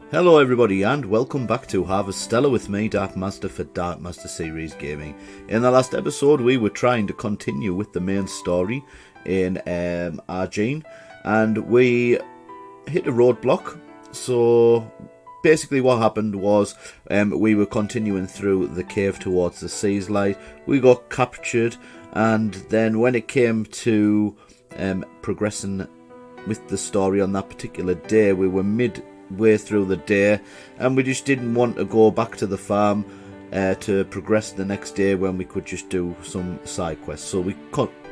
Hello everybody and welcome back to Harvestella with me, Dark Master for Dark Master Series Gaming. In the last episode we were trying to continue with the main story in Argene and we hit a roadblock. So basically what happened was we were continuing through the cave towards the Seaslight. We got captured, and then when it came to progressing with the story on that particular day, we were midway through the day and we just didn't want to go back to the farm to progress the next day when we could just do some side quests. So we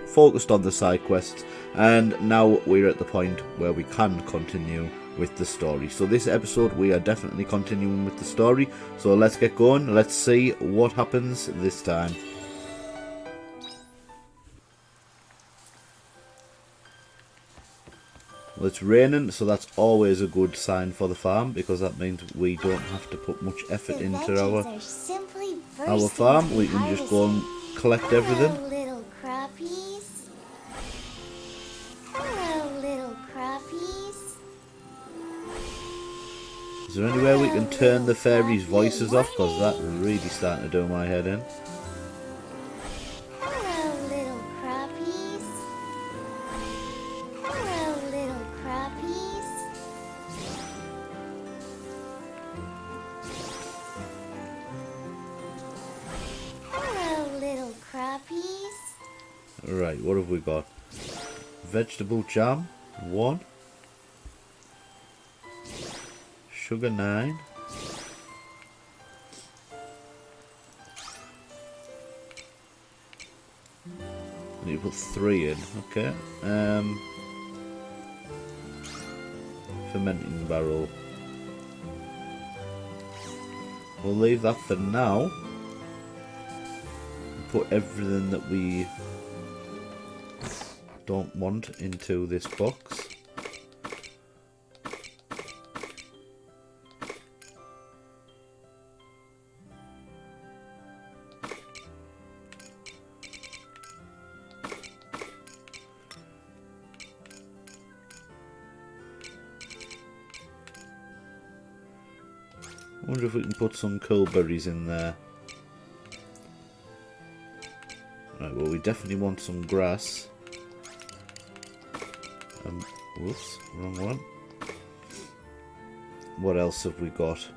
focused on the side quests, and now we're at the point where we can continue with the story. So this episode we are definitely continuing with the story, so let's get going. Let's see what happens this time. Well, it's raining, so that's always a good sign for the farm, because that means we don't have to put much effort into our farm. We can just go and collect everything. Hello, little crappies. Hello, little crappies. Is there anywhere we can turn the fairies' voices off? Because that's really starting to do my head in. Hello, little crappies. Hello, little crappies. Hello, little crappies. Right, what have we got? Vegetable jam, 1. Sugar, 9. I need to put 3 in, okay. Fermenting barrel. We'll leave that for now. Put everything that we don't want into this box. I wonder if we can put some cool berries in there. Right, well, we definitely want some grass. Whoops, wrong one. What else have we got?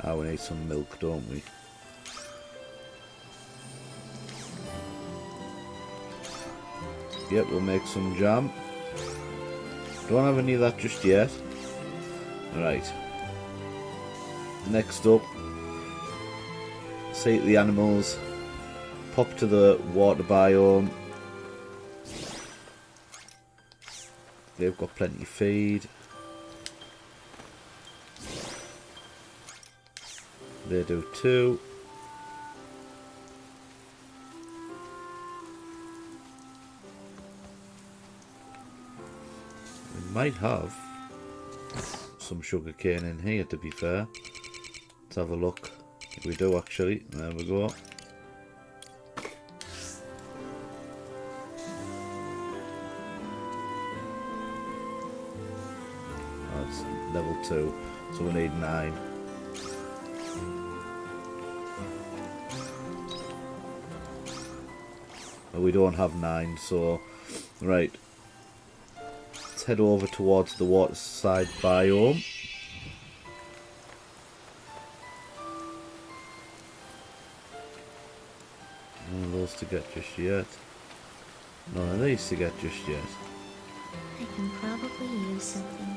Ah, we need some milk, don't we? Yep, we'll make some jam. Don't have any of that just yet. Right. Next up, see the animals. Pop to the water biome. They've got plenty of feed. They do too. We might have some sugar cane in here, to be fair. Let's have a look. We do actually. There we go. That's level 2, so we need 9. We don't have 9, so right, let's head over towards the waterside biome. None of those to get just yet. None of these to get just yet. I can probably use something.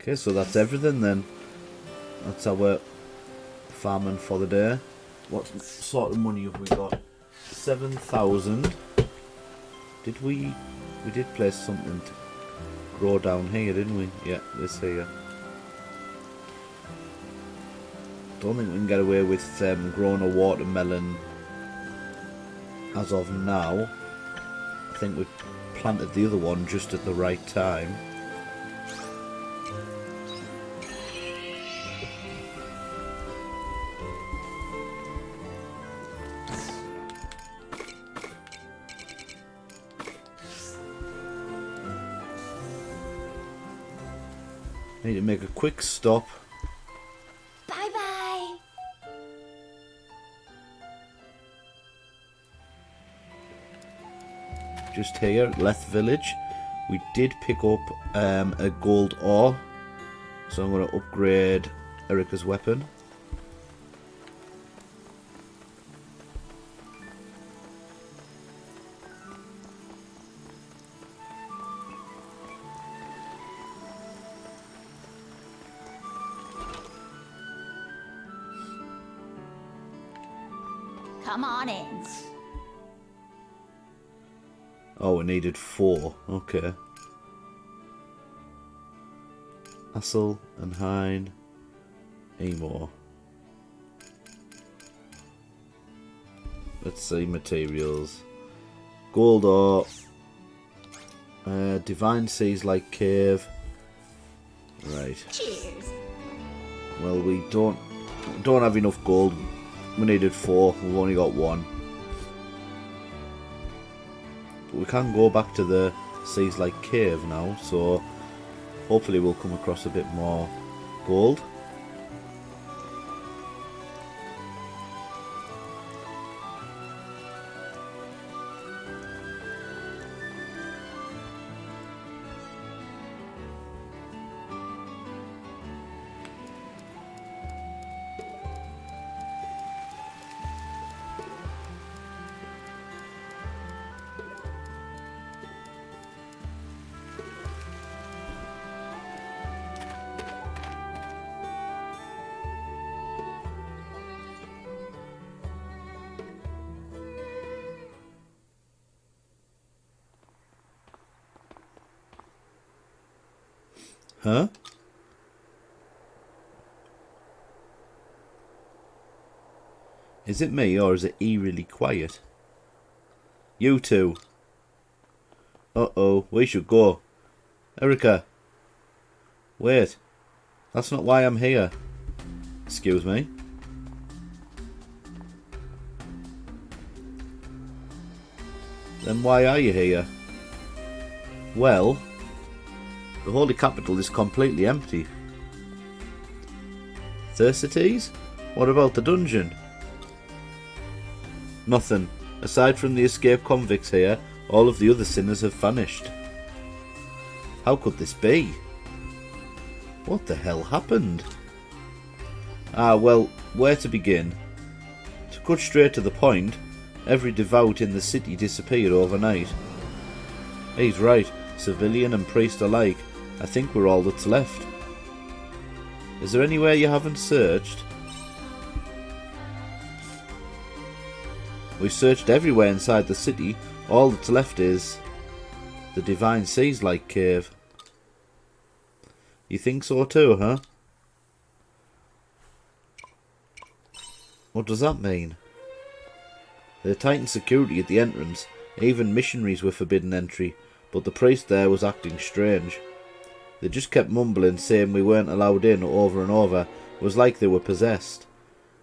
Okay, so that's everything then. That's our farming for the day. What sort of money have we got? 7,000. Did we did place something to grow down here, didn't we? Yeah, this here. Don't think we can get away with growing a watermelon as of now. I think we planted the other one just at the right time. Need to make a quick stop. Bye-bye. Just here at Leth Village, we did pick up a gold ore, so I'm going to upgrade Erica's weapon. Come on in. Oh, we needed 4. Okay. Hassel and Hine. Amor. Let's see materials. Gold ore. Divine Seaslight cave. Right. Cheers. Well, we don't have enough gold. We needed 4. We've only got 1. But we can go back to the Seaslight cave now, so hopefully we'll come across a bit more gold. Huh? Is it me, or is it eerily quiet? You two. Uh-oh, we should go. Erica. Wait. That's not why I'm here. Excuse me. Then why are you here? Well, the Holy Capital is completely empty. Thersites? What about the dungeon? Nothing. Aside from the escaped convicts here, all of the other sinners have vanished. How could this be? What the hell happened? Ah, well, where to begin? To cut straight to the point, every devout in the city disappeared overnight. He's right, civilian and priest alike. I think we're all that's left. Is there anywhere you haven't searched? We've searched everywhere inside the city. All that's left is the Divine Seaslight cave. You think so too, huh? What does that mean? They tightened security at the entrance. Even missionaries were forbidden entry, but the priest there was acting strange. They just kept mumbling, saying we weren't allowed in over and over. It was like they were possessed.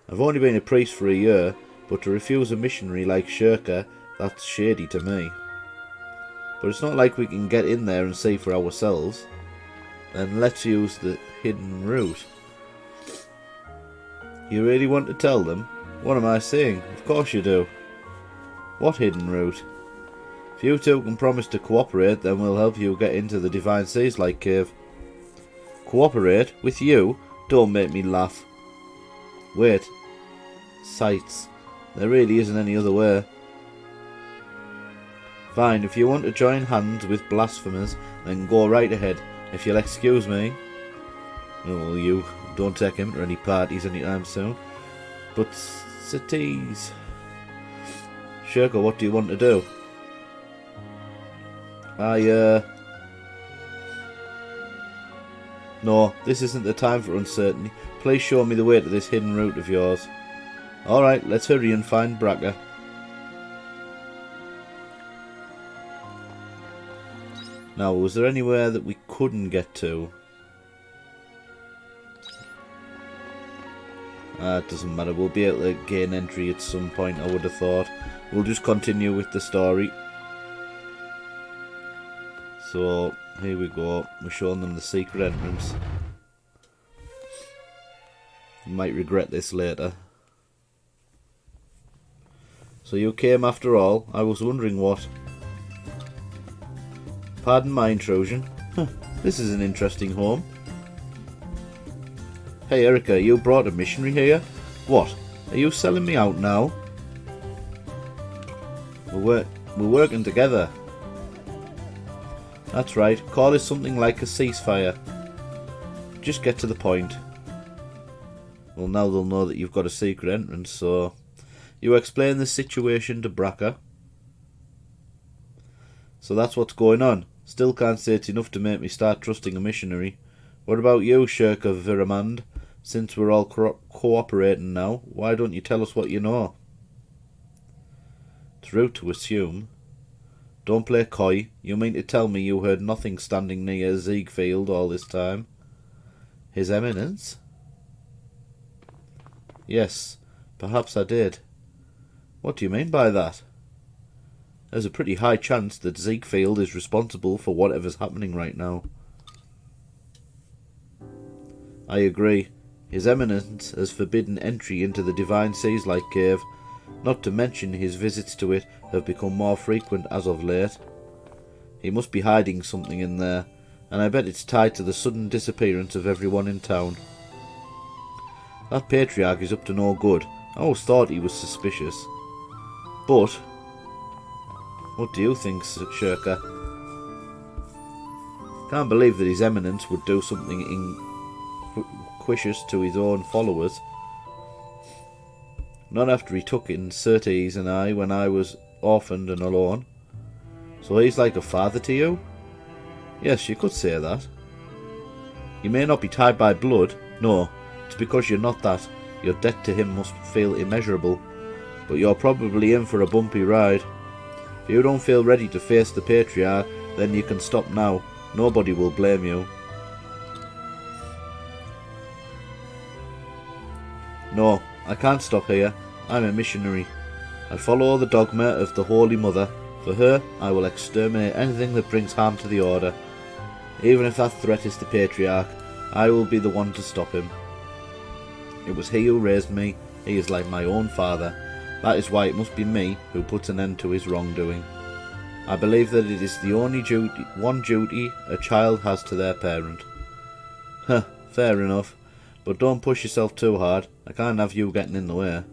I've only been a priest for a year, but to refuse a missionary like Shirka, that's shady to me. But it's not like we can get in there and see for ourselves. Then let's use the hidden route. You really want to tell them? What am I saying? Of course you do. What hidden route? If you two can promise to cooperate, then we'll help you get into the Divine Seaslight cave. Cooperate? With you? Don't make me laugh. Wait. Sights. There really isn't any other way. Fine, if you want to join hands with blasphemers, then go right ahead. If you'll excuse me. Oh, well, you don't take him to any parties anytime soon. But, cities. Shirka, what do you want to do? No, this isn't the time for uncertainty. Please show me the way to this hidden route of yours. Alright, let's hurry and find Bracker. Now, was there anywhere that we couldn't get to? It doesn't matter. We'll be able to gain entry at some point, I would have thought. We'll just continue with the story. So, here we go. We're showing them the secret entrance. You might regret this later. So you came after all. I was wondering what. Pardon my intrusion. This is an interesting home. Hey Erica, you brought a missionary here? What? Are you selling me out now? We're working together. That's right. Call it something like a ceasefire. Just get to the point. Well, now they'll know that you've got a secret entrance, so... You explain the situation to Bracker. So that's what's going on. Still can't say it's enough to make me start trusting a missionary. What about you, Shirk of Viramand? Since we're all cooperating now, why don't you tell us what you know? It's rude to assume. Don't play coy. You mean to tell me you heard nothing standing near Ziegfeld all this time? His Eminence? Yes, perhaps I did. What do you mean by that? There's a pretty high chance that Ziegfeld is responsible for whatever's happening right now. I agree. His Eminence has forbidden entry into the Divine Seaslight cave, not to mention his visits to it have become more frequent as of late. He must be hiding something in there, and I bet it's tied to the sudden disappearance of everyone in town. That patriarch is up to no good. I always thought he was suspicious. But, what do you think, Shirka? Can't believe that His Eminence would do something inquisitive to his own followers. Not after he took in Certes and I when I was orphaned and alone. So he's like a father to you? Yes, you could say that. You may not be tied by blood. No, it's because you're not that. Your debt to him must feel immeasurable. But you're probably in for a bumpy ride. If you don't feel ready to face the Patriarch, then you can stop now. Nobody will blame you. No, I can't stop here. I'm a missionary. I follow the dogma of the Holy Mother. For her, I will exterminate anything that brings harm to the Order. Even if that threat is the Patriarch, I will be the one to stop him. It was he who raised me. He is like my own father. That is why it must be me who puts an end to his wrongdoing. I believe that it is the only one duty a child has to their parent. Huh, fair enough. But don't push yourself too hard. I can't have you getting in the way.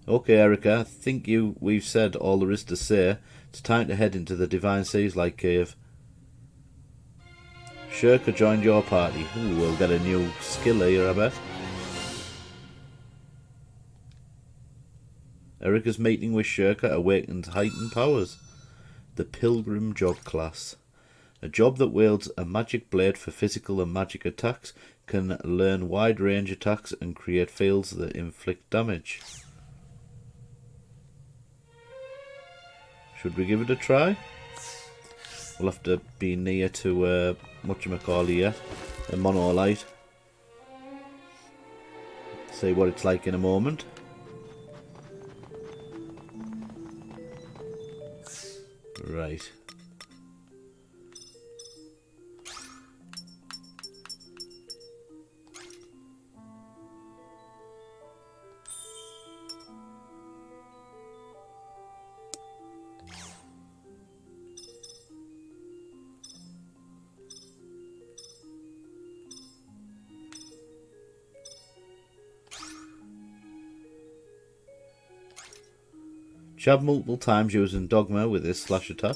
Okay, Erica, I think we've said all there is to say. It's time to head into the Divine Seaslight cave. Shirka joined your party. Ooh, we'll get a new skill here, I bet. Erica's meeting with Shirka awakens heightened powers. The Pilgrim Job class. A job that wields a magic blade for physical and magic attacks, can learn wide range attacks and create fields that inflict damage. Should we give it a try? We'll have to be near to whatchamacallit yet, a monolite. See what it's like in a moment. Right. Jab multiple times using Dogma with his slash attack.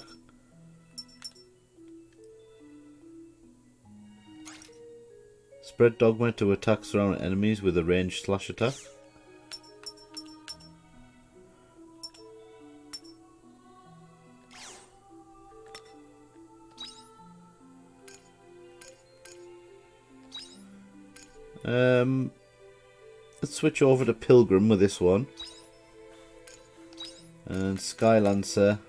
Spread Dogma to attack surrounding enemies with a ranged slash attack. Let's switch over to Pilgrim with this one. And Skylancer.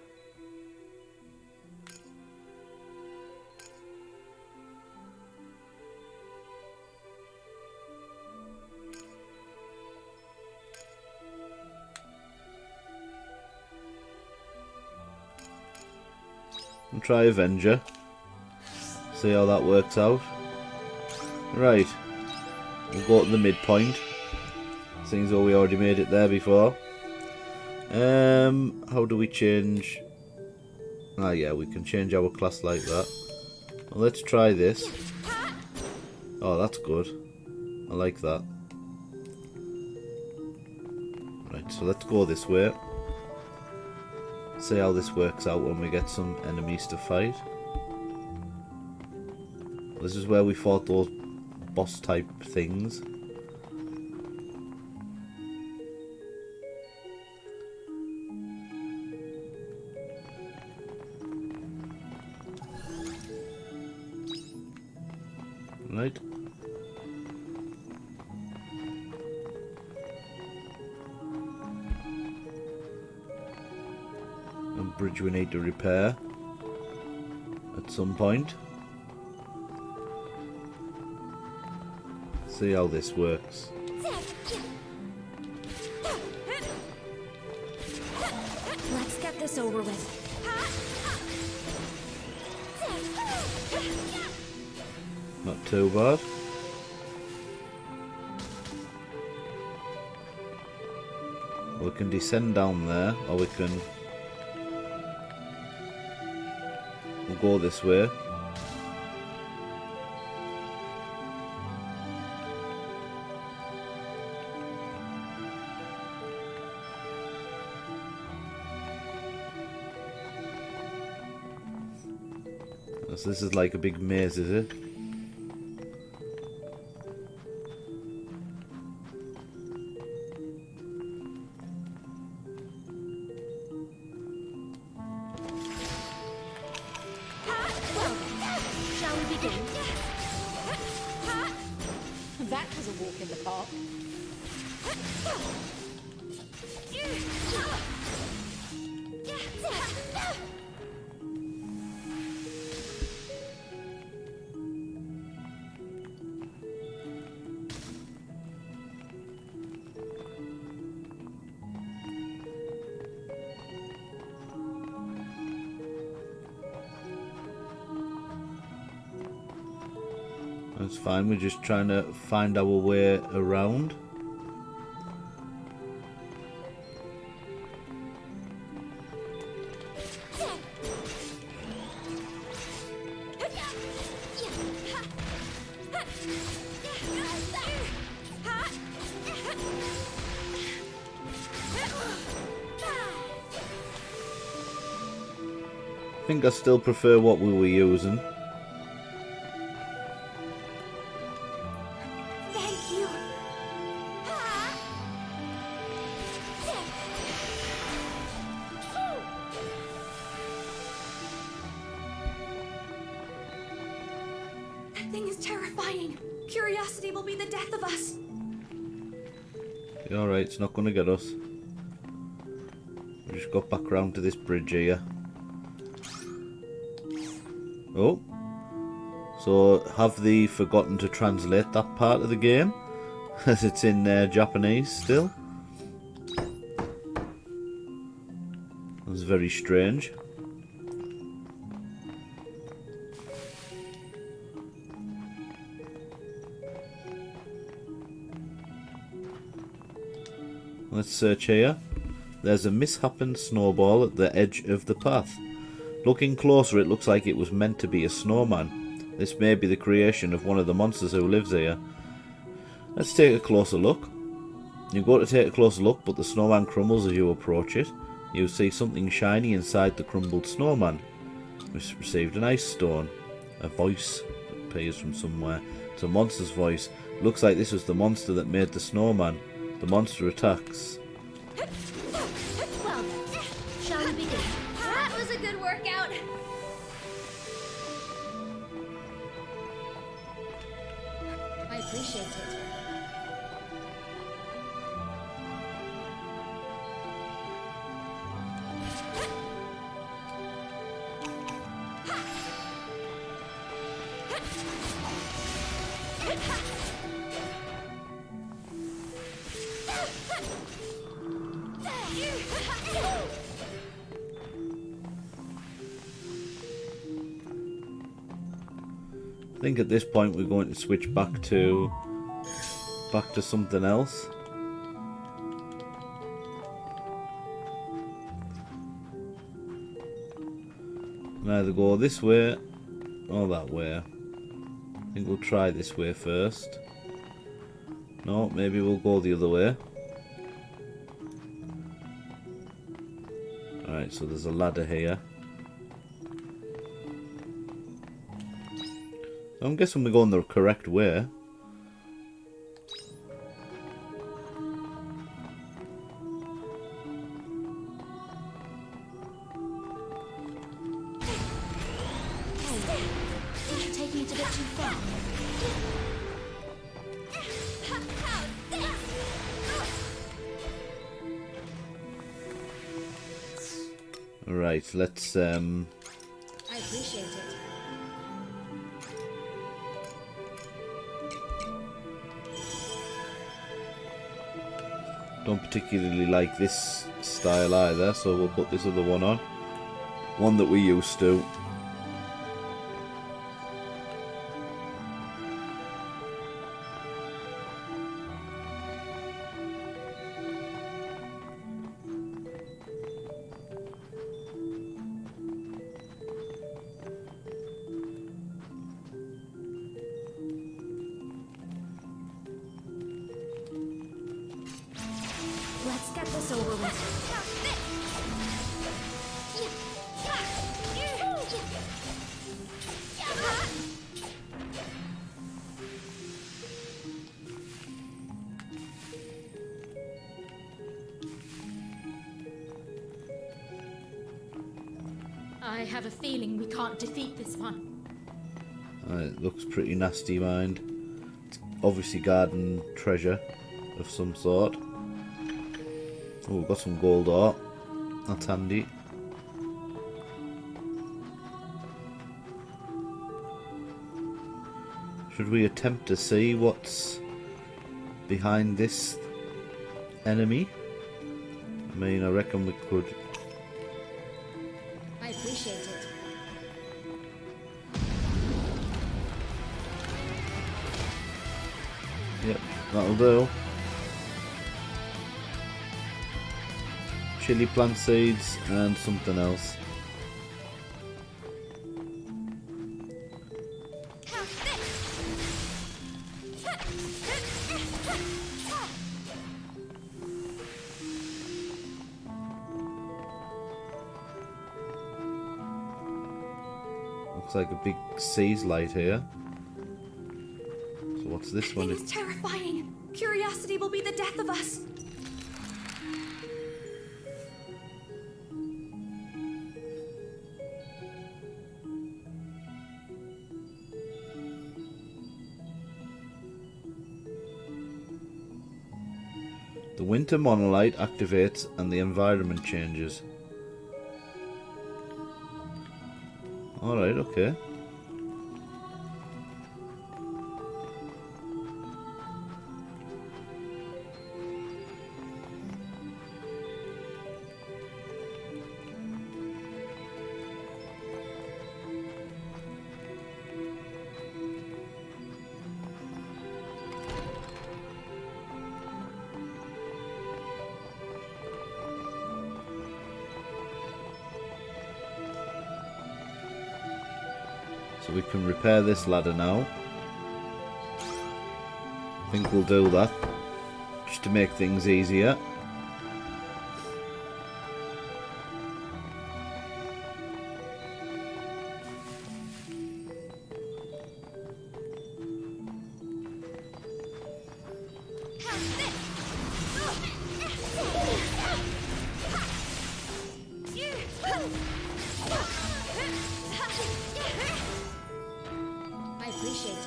And try Avenger. See how that works out. Right. We'll go to the midpoint. Seeing as though we already made it there before. How do we change? Ah, yeah, we can change our class like that. Well, let's try this. Oh, that's good. I like that. Right, so let's go this way. See how this works out when we get some enemies to fight. This is where we fought those boss type things. Right. And bridge we need to repair at some point. See how this works. Let's get this over with. Not too bad. We can descend down there, or we can... We'll go this way. So this is like a big maze, is it? Shall we begin? That was a walk in the park. That's fine, we're just trying to find our way around. I think I still prefer what we were using. Curiosity will be the death of us. Alright, it's not going to get us. We just got back round to this bridge here. Oh. So, have they forgotten to translate that part of the game? As it's in Japanese still. That's very strange. Let's search here. There's a misshapen snowball at the edge of the path. Looking closer, it looks like it was meant to be a snowman. This may be the creation of one of the monsters who lives here. Let's take a closer look. You go to take a closer look, but the snowman crumbles as you approach it. You see something shiny inside the crumbled snowman. We've received an ice stone. A voice appears from somewhere. It's a monster's voice. Looks like this was the monster that made the snowman. The monster attacks. Well then, shall we begin? That was a good workout. I appreciate it. I think at this point we're going to switch back to something else. And either go this way or that way. I think we'll try this way first. No, maybe we'll go the other way. Alright, so there's a ladder here. I'm guessing we're going the correct way. Taking it a bit too far. Right, let's I appreciate it. don't particularly like this style either, so we'll put this other one on. One that we used to. Let's get this over with. I have a feeling we can't defeat this one. It looks pretty nasty, mind. It's obviously garden treasure of some sort. Oh, we've got some gold ore. That's handy. Should we attempt to see what's behind this enemy? I mean, I reckon we could. I appreciate it. Yep, that'll do. Chili plant seeds and something else. Looks like a big Seaslight here. So what's this one? It's terrifying. Curiosity will be the death of us. The winter monolith activates and the environment changes. Alright, okay. So we can repair this ladder now. I think we'll do that, just to make things easier. I appreciate it.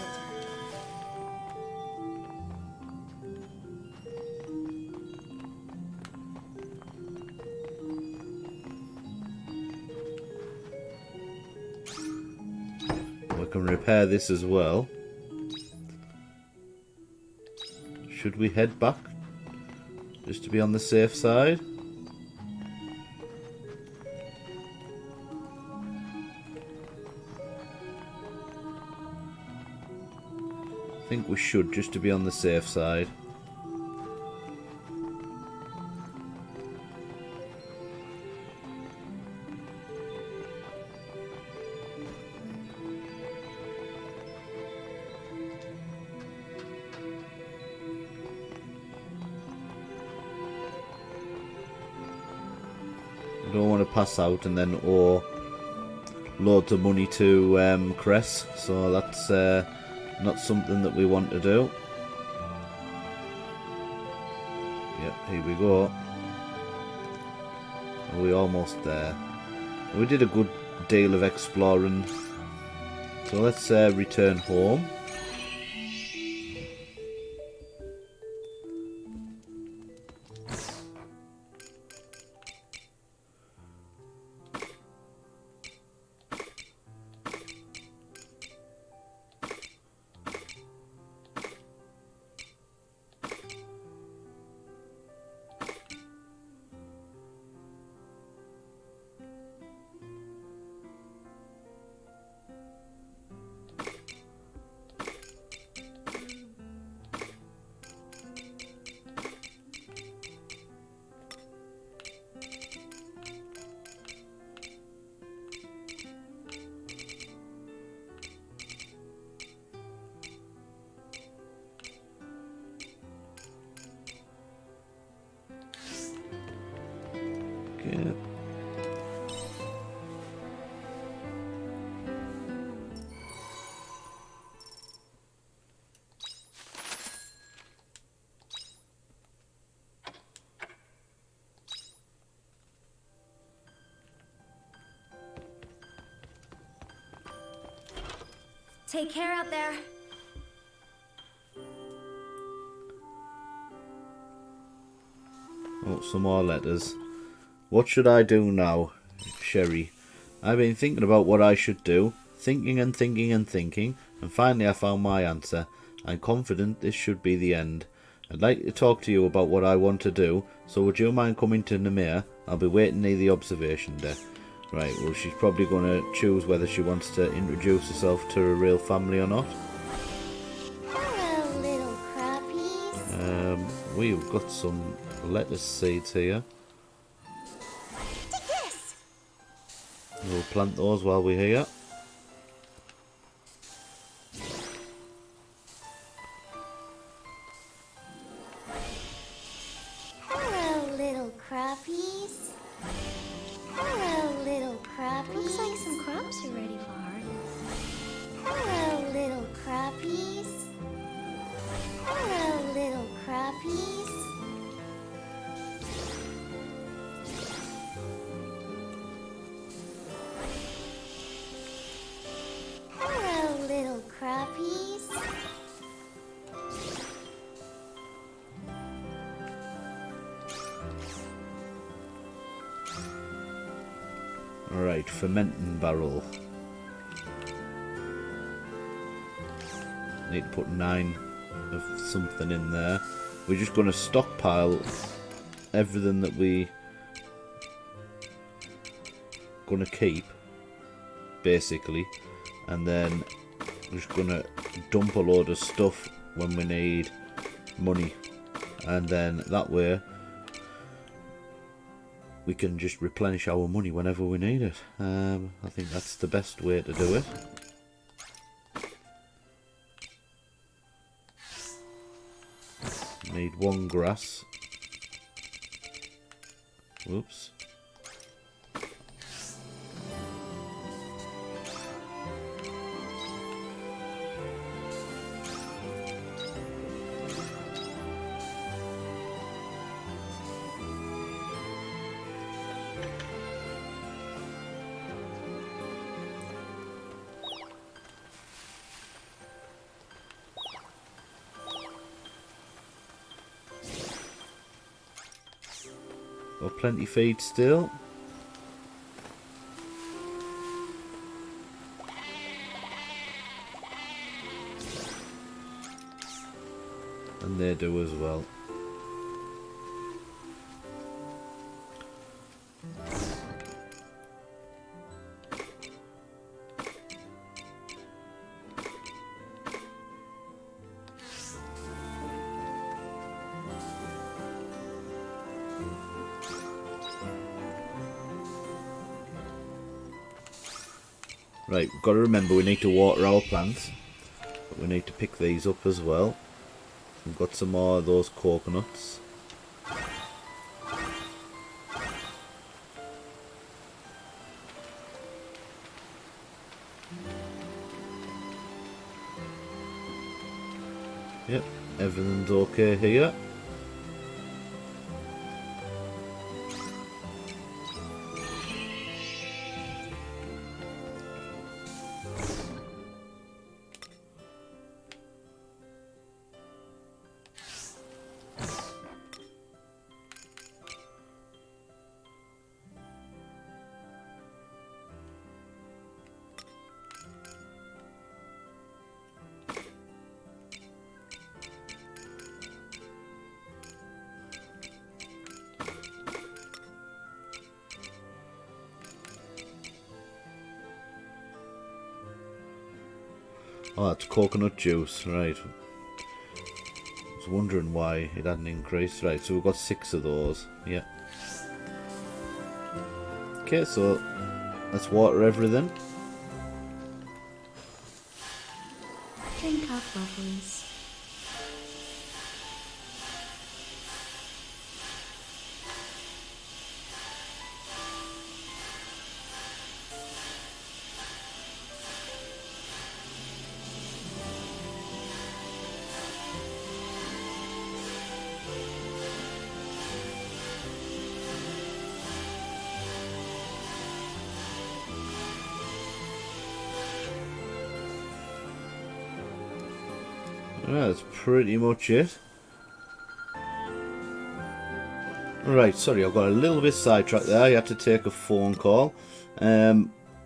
can repair this as well. Should we head back? Just to be on the safe side? I think we should, just to be on the safe side. I don't want to pass out and then owe loads of money to Cress, so that's not something that we want to do. Yep, here we go. Are we almost there? We did a good deal of exploring, so let's return home. Okay. Take care out there. Oh, some more letters. What should I do now, Sherry? I've been thinking about what I should do, thinking and thinking and thinking, and finally I found my answer. I'm confident this should be the end. I'd like to talk to you about what I want to do, so would you mind coming to Nemea? I'll be waiting near the observation deck. Right, well, she's probably going to choose whether she wants to introduce herself to her real family or not. Hello, little crappies. We've got some lettuce seeds here. Take this. We'll plant those while we're here. Hello, little crappies. Hello, little crappies. Looks like some crops are ready for harvest. Hello, little crappies. Hello, little crappies. Hello, little crappies. Alright, fermenting barrel. Need to put 9 of something in there. We're just going to stockpile everything that we going to keep, basically, and then we're just going to dump a load of stuff when we need money, and then that way we can just replenish our money whenever we need it. I think that's the best way to do it. Need 1 grass. Whoops. Got plenty feed still. And they do as well. Right, we've got to remember we need to water our plants. But we need to pick these up as well. We've got some more of those coconuts. Yep, everything's okay here. Oh, that's coconut juice, right. I was wondering why it hadn't increased. Right, so we've got 6 of those. Yeah. Okay, so let's water everything. Drink up, lovelies. That's pretty much it. Right, sorry, I got a little bit sidetracked there. I had to take a phone call. Were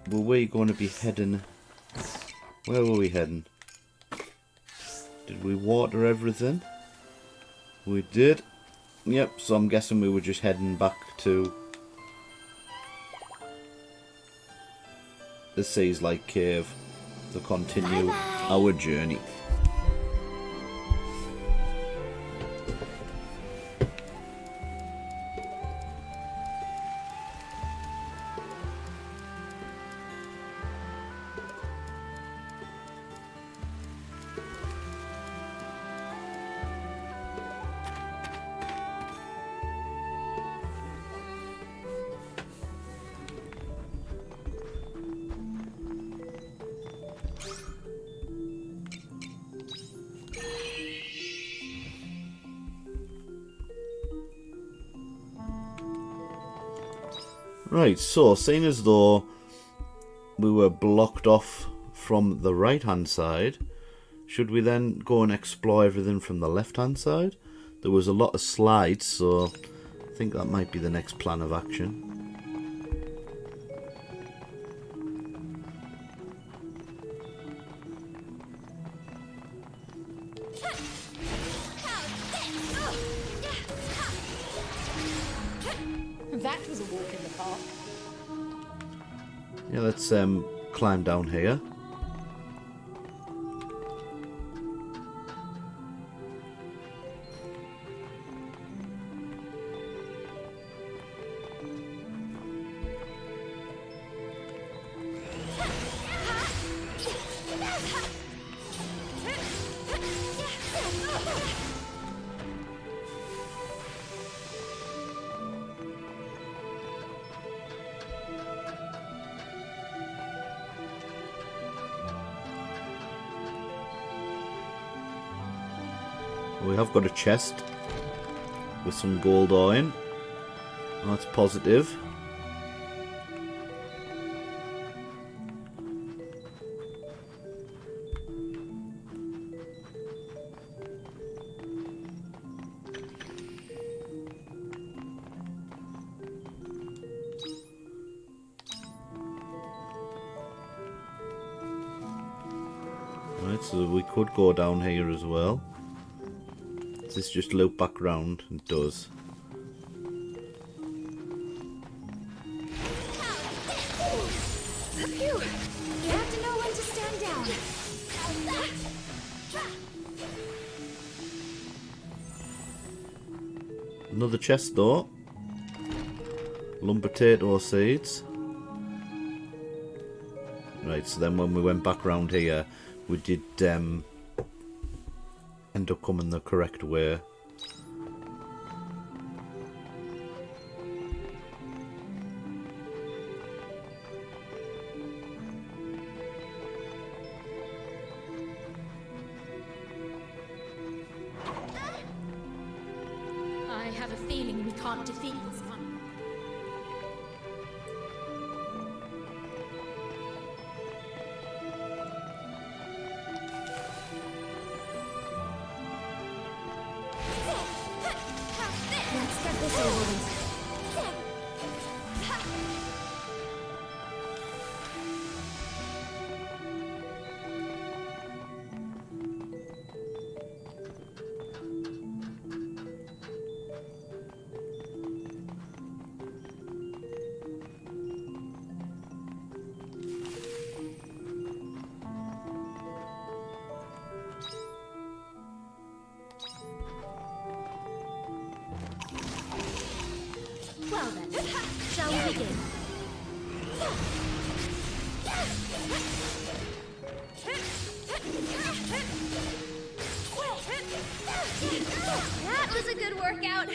we going to be heading... Where were we heading? Did we water everything? We did. Yep, so I'm guessing we were just heading back to the Seaslight cave to continue our journey. Right, so seeing as though we were blocked off from the right hand side, should we then go and explore everything from the left hand side? There was a lot of slides, so I think that might be the next plan of action. That was a walk in the park. Yeah, let's climb down here. We have got a chest with some gold ore in. That's positive. Right, so we could go down here as well. Does this just loop back round? It does. Phew. You have to know when to stand down. Another chest door. Potato seeds. Right, so then when we went back round here, we did end up coming the correct way. I have a feeling we can't defeat this one. Let's get this over with. Well then, shall we begin? That was a good workout.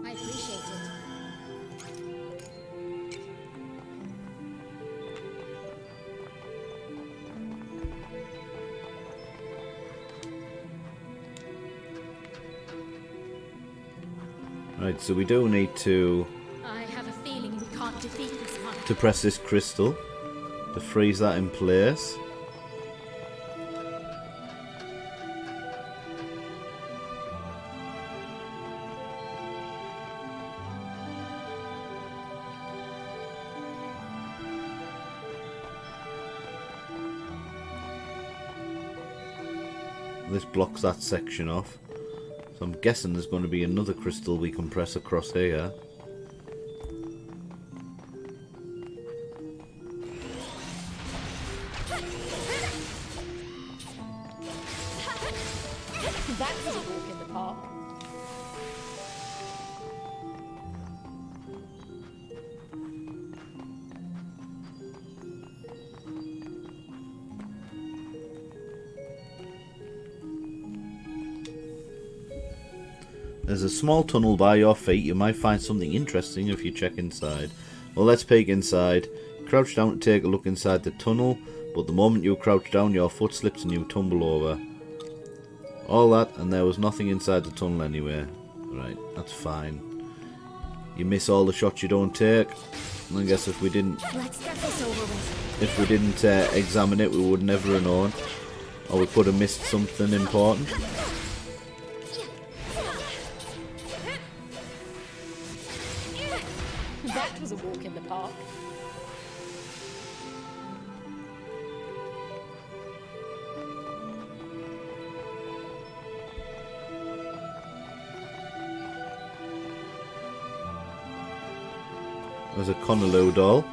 I appreciate it. Right, so we do need to I have a feeling we can't defeat this one. press this crystal to freeze that in place. This blocks that section off. So I'm guessing there's going to be another crystal we can press across here. That was a walk in the park. There's a small tunnel by your feet. You might find something interesting if you check inside. Well, let's peek inside. Crouch down to take a look inside the tunnel, but the moment you crouch down, your foot slips and you tumble over. All that, and there was nothing inside the tunnel anyway. Right, that's fine. You miss all the shots you don't take. And I guess if we didn't Let's get this over with. examine it, we would never have known. Or we could have missed something important. That was a walk in the park. There's a Conaloo doll.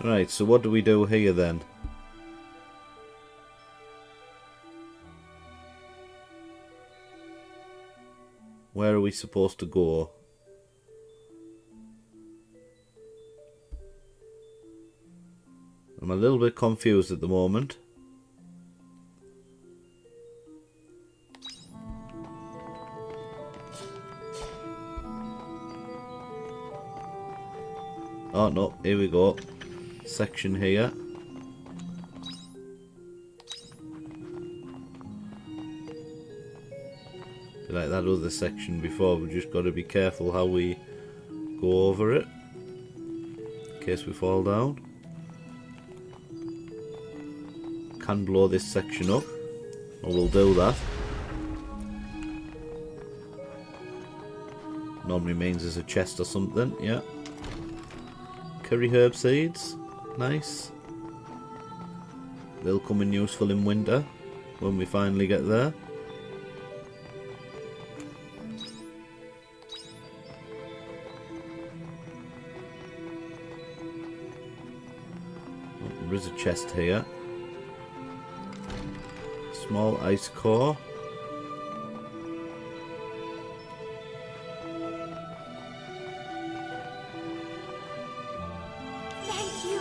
Right, so what do we do here then? Where are we supposed to go? I'm a little bit confused at the moment. Oh no, here we go. Section here. Like that other section before, we've just got to be careful how we go over it in case we fall down. Can blow this section up. Well, we'll do that. Normally means there's a chest or something, yeah. Curry herb seeds, nice. They'll come in useful in winter when we finally get there. Oh, there is a chest here. Small ice core. Thank you.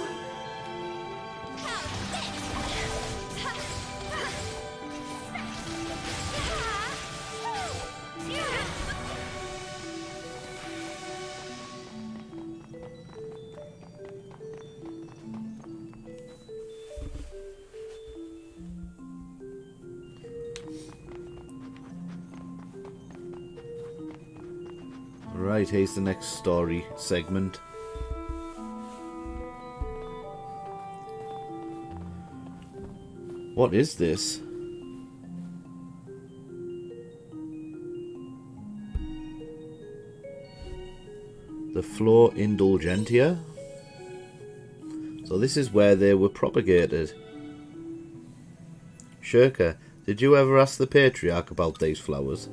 Right, here's the next story segment. What is this? The Flor Indulgentia? So this is where they were propagated. Shirka, did you ever ask the patriarch about these flowers?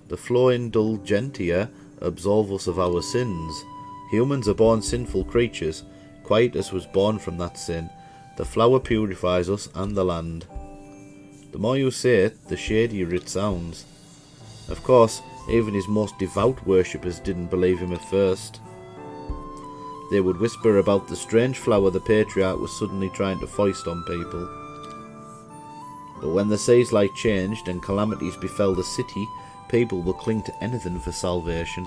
The Flor Indulgentia absolve us of our sins. Humans are born sinful creatures. Quietus was born from that sin. The flower purifies us and the land. The more you say it, the shadier it sounds. Of course, even his most devout worshippers didn't believe him at first. They would whisper about the strange flower the patriarch was suddenly trying to foist on people. But when the Seaslight changed and calamities befell the city, people will cling to anything for salvation.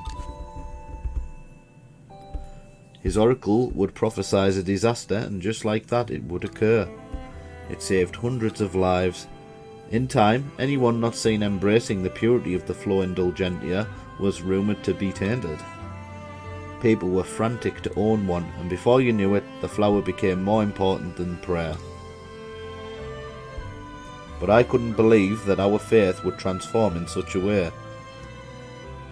His oracle would prophesy a disaster, and just like that it would occur. It saved hundreds of lives. In time, anyone not seen embracing the purity of the Flor Indulgentia was rumoured to be tainted. People were frantic to own one, and before you knew it, the flower became more important than prayer. But I couldn't believe that our faith would transform in such a way.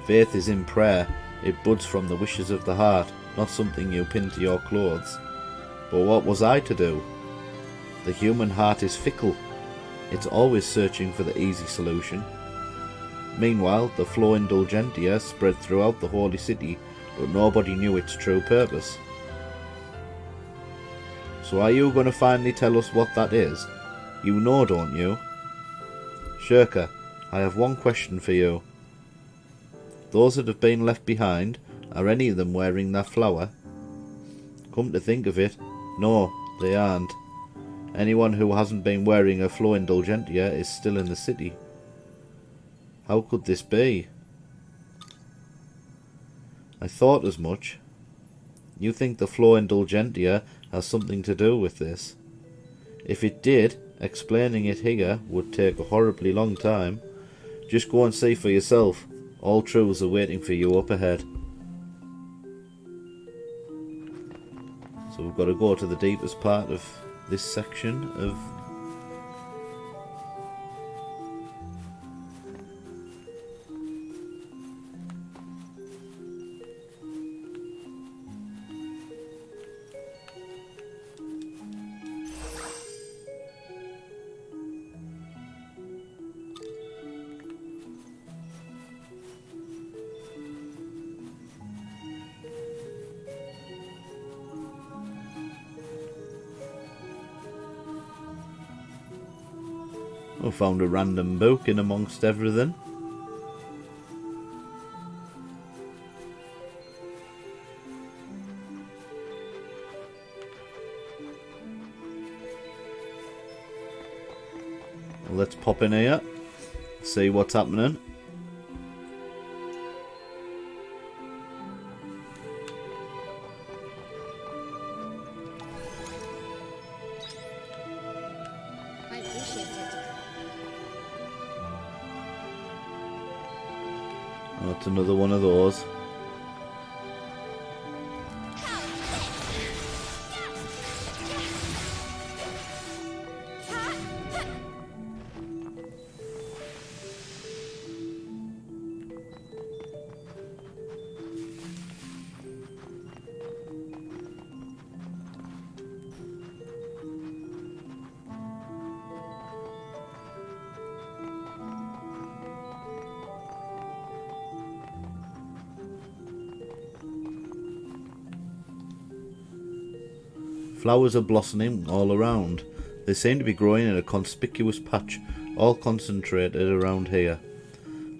Faith is in prayer. It buds from the wishes of the heart, not something you pin to your clothes. But what was I to do? The human heart is fickle. It's always searching for the easy solution. Meanwhile, the Flor Indulgentia spread throughout the holy city, but nobody knew its true purpose. So are you going to finally tell us what that is? You know, don't you? Shirka, I have one question for you. Those that have been left behind, are any of them wearing that flower? Come to think of it, no, they aren't. Anyone who hasn't been wearing a Flor Indulgentia is still in the city. How could this be? I thought as much. You think the Flor Indulgentia has something to do with this? If it did, explaining it here would take a horribly long time. Just go and see for yourself. All truths are waiting for you up ahead. So we've got to go to the deepest part of this section of I found a random book in amongst everything. Well, let's pop in here, see what's happening. I appreciate it. Oh, it's another one of those. Flowers are blossoming all around. They seem to be growing in a conspicuous patch, all concentrated around here.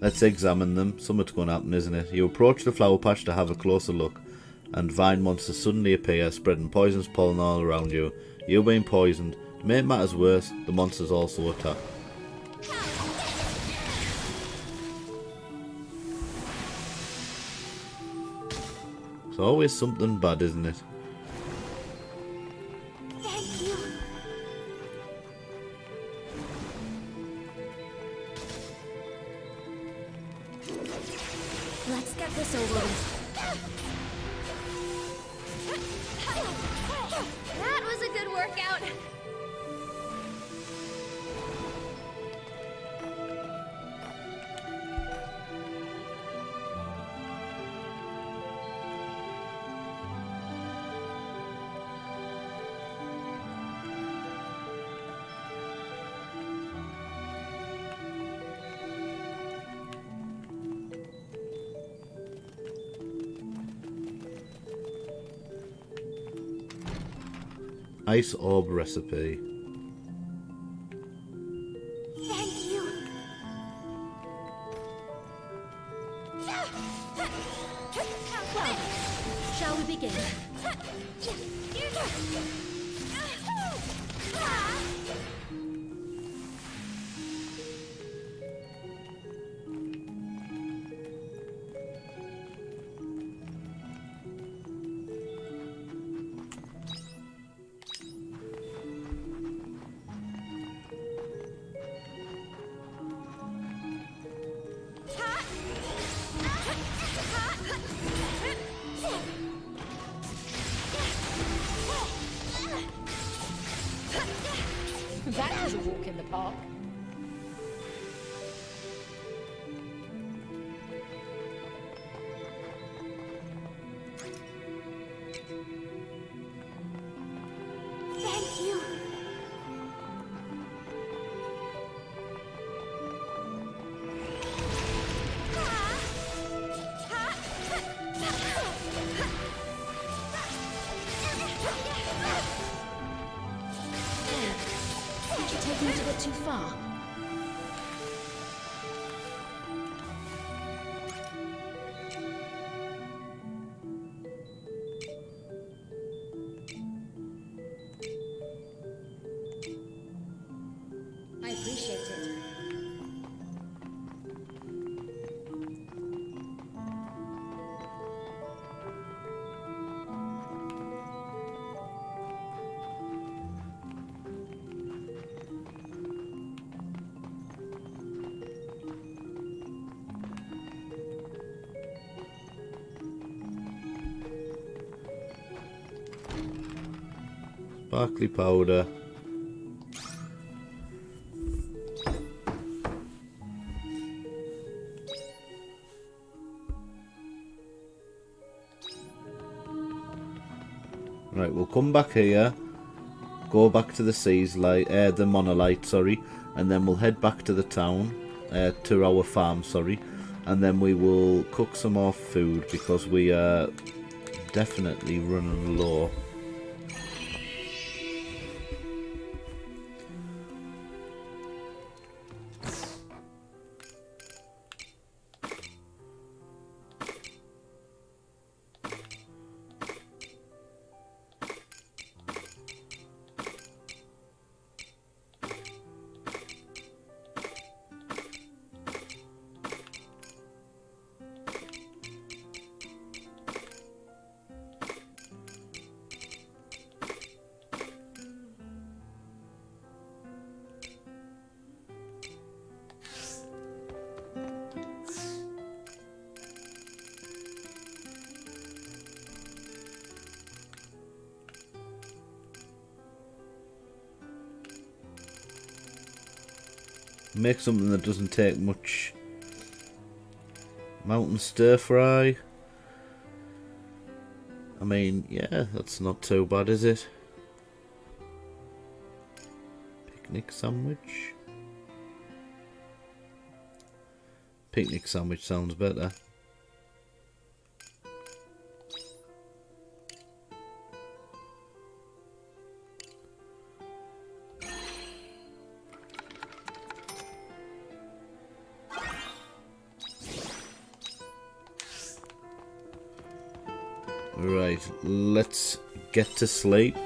Let's examine them. Something's going to happen, isn't it? You approach the flower patch to have a closer look, and vine monsters suddenly appear, spreading poisonous pollen all around you. You're being poisoned. To make matters worse, the monsters also attack. It's always something bad, isn't it? Thank you. Let's get this over with. That was a good workout. Ice orb recipe. Thank you. Well, shall we begin? That was a walk in the park. Thank you. Aren't you taking it a bit too far? I appreciate it. Sparkly powder. Right, we'll come back here, go back to the Seaslight, the Monolite, sorry, and then we'll head back to the town, to our farm, sorry, and then we will cook some more food because we are definitely running low. Make something that doesn't take much. Mountain stir fry. I mean, yeah, that's not too bad, is it? Picnic sandwich. Picnic sandwich sounds better. Right, let's get to sleep.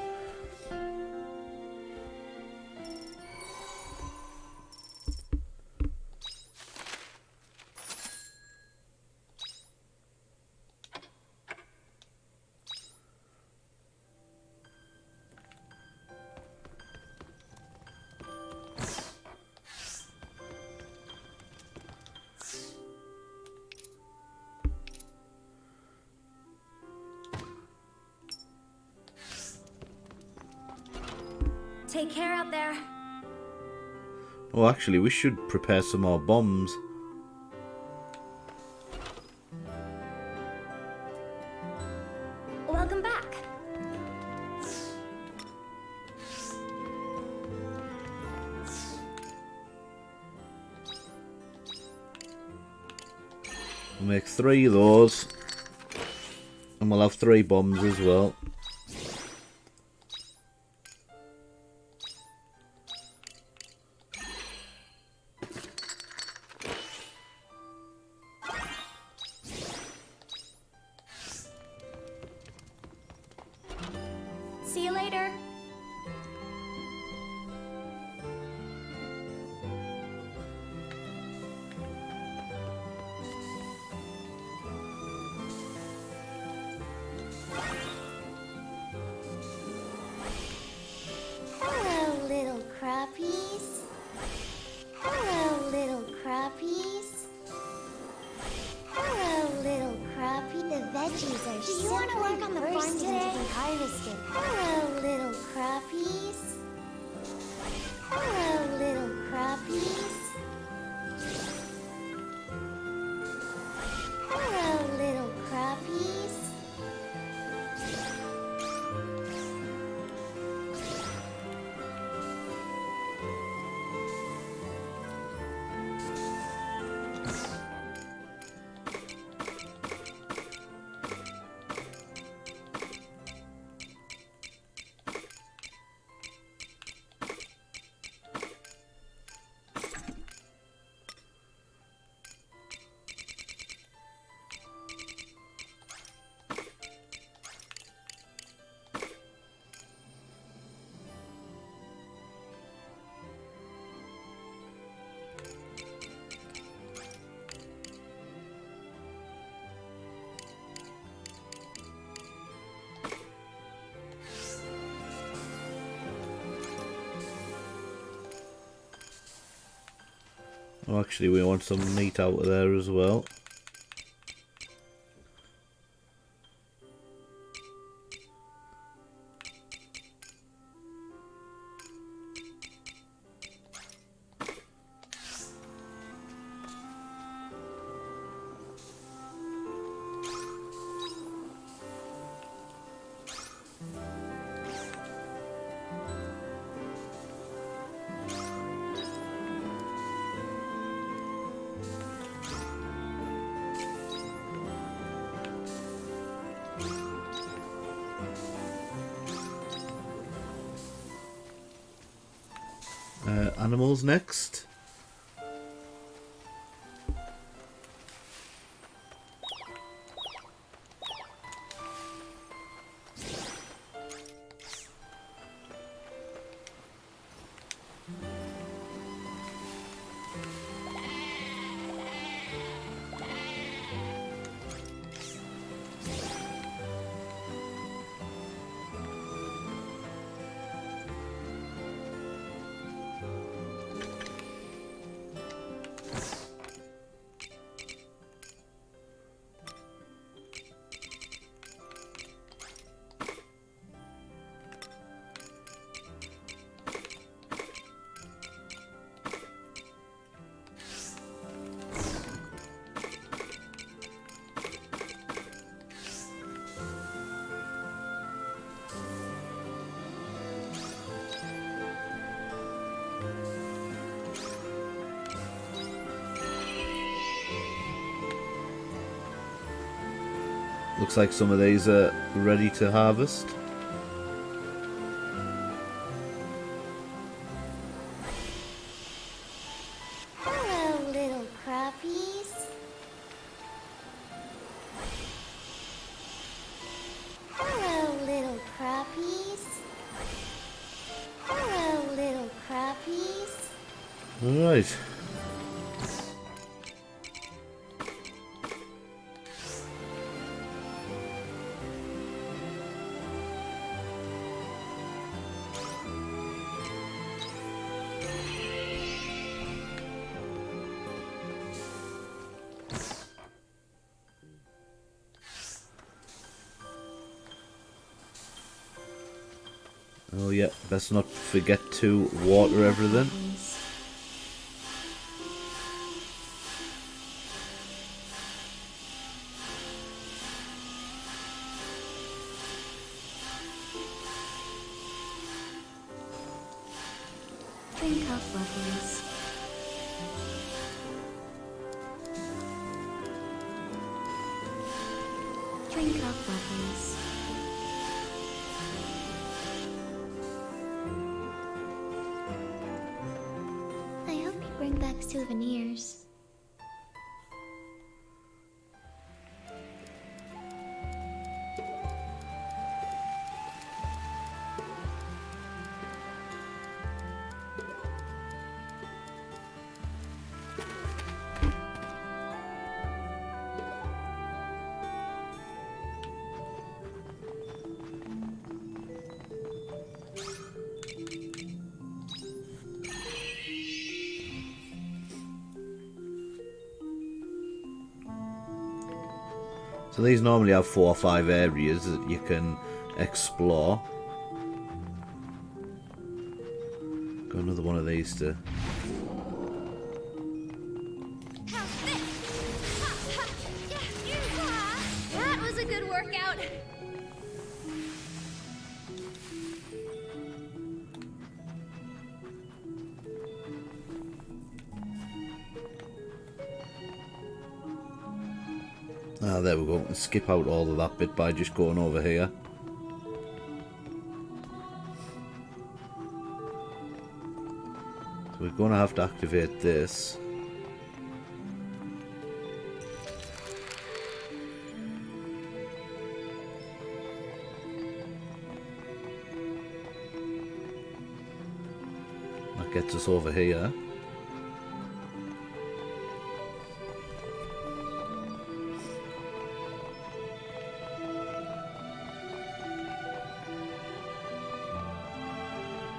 Take care out there. Oh, actually, we should prepare some more bombs. Welcome back. We'll make 3 of those. And we'll have 3 bombs as well. See you later. Hello, little crappies. Hello, little crappies. Hello, little crappie. The veggies are Do you want to work on the farm bursting today? to be harvested. Hello, little crappies. Hello, little crappies. Hello, little crappies. Oh, actually, we want some meat out of there as well. Animals next. Looks like some of these are ready to harvest. Hello, little crappies. Alright. Oh yeah, best not forget to water everything. Drink up, lovelies. Drink up, lovelies. I hope you bring back souvenirs. So these normally have 4 or 5 areas that you can explore. Got another one of these to... That was a good workout. Ah, there we go. Skip out all of that bit by just going over here. So we're going to have to activate this. That gets us over here.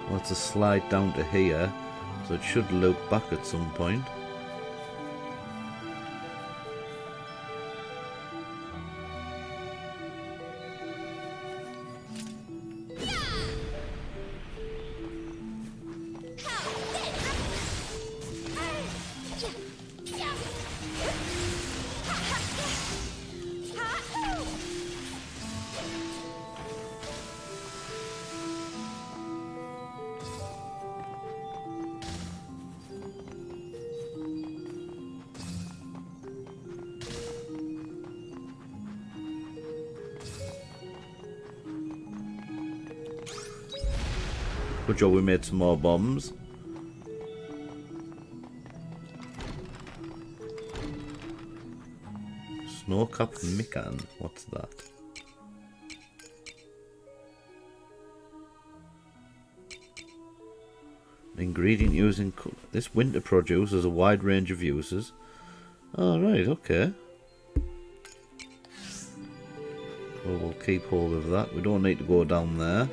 Well, it's a slide down to here, so it should loop back at some point. Good job we made some more bombs. Snow-capped mikan. What's that? An ingredient using... This winter produce has a wide range of uses. Alright, okay. Well, we'll keep hold of that. We don't need to go down there.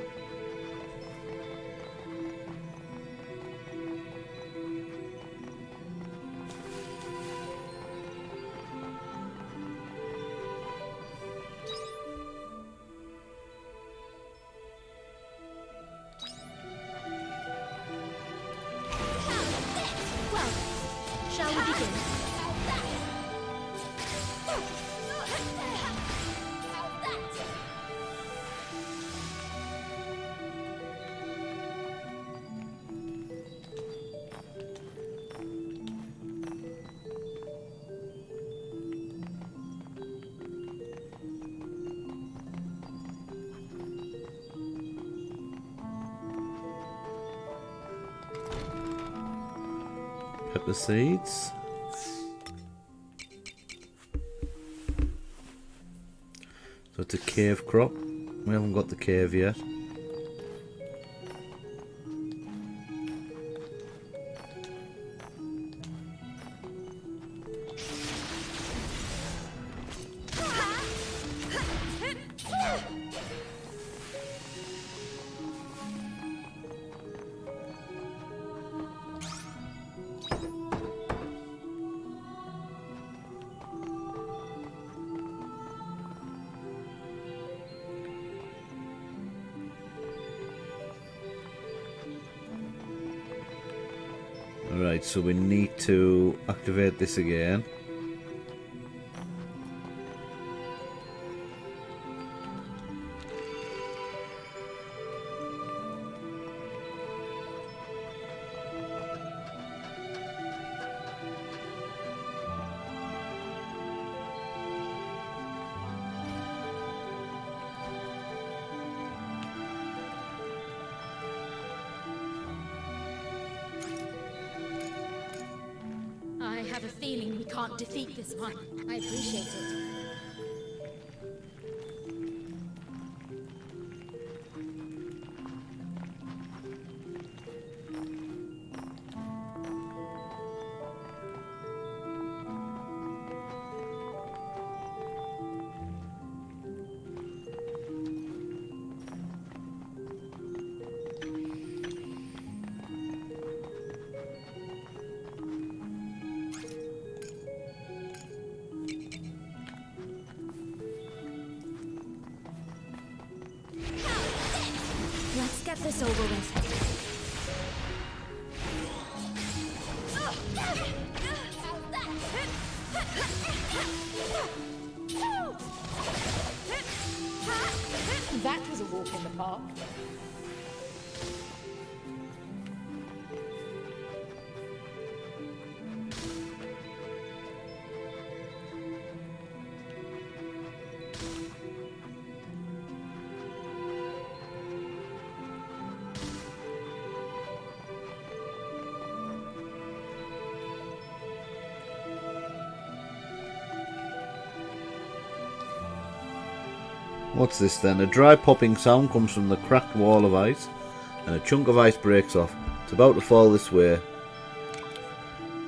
Shall we begin? Pepper seeds. So it's a cave crop. We haven't got the cave yet. Right, so we need to activate this again. I have a feeling we can't defeat this one. I appreciate it. Let's get this over with. That was a walk in the park. What's this then? A dry popping sound comes from the cracked wall of ice, and a chunk of ice breaks off. It's about to fall this way.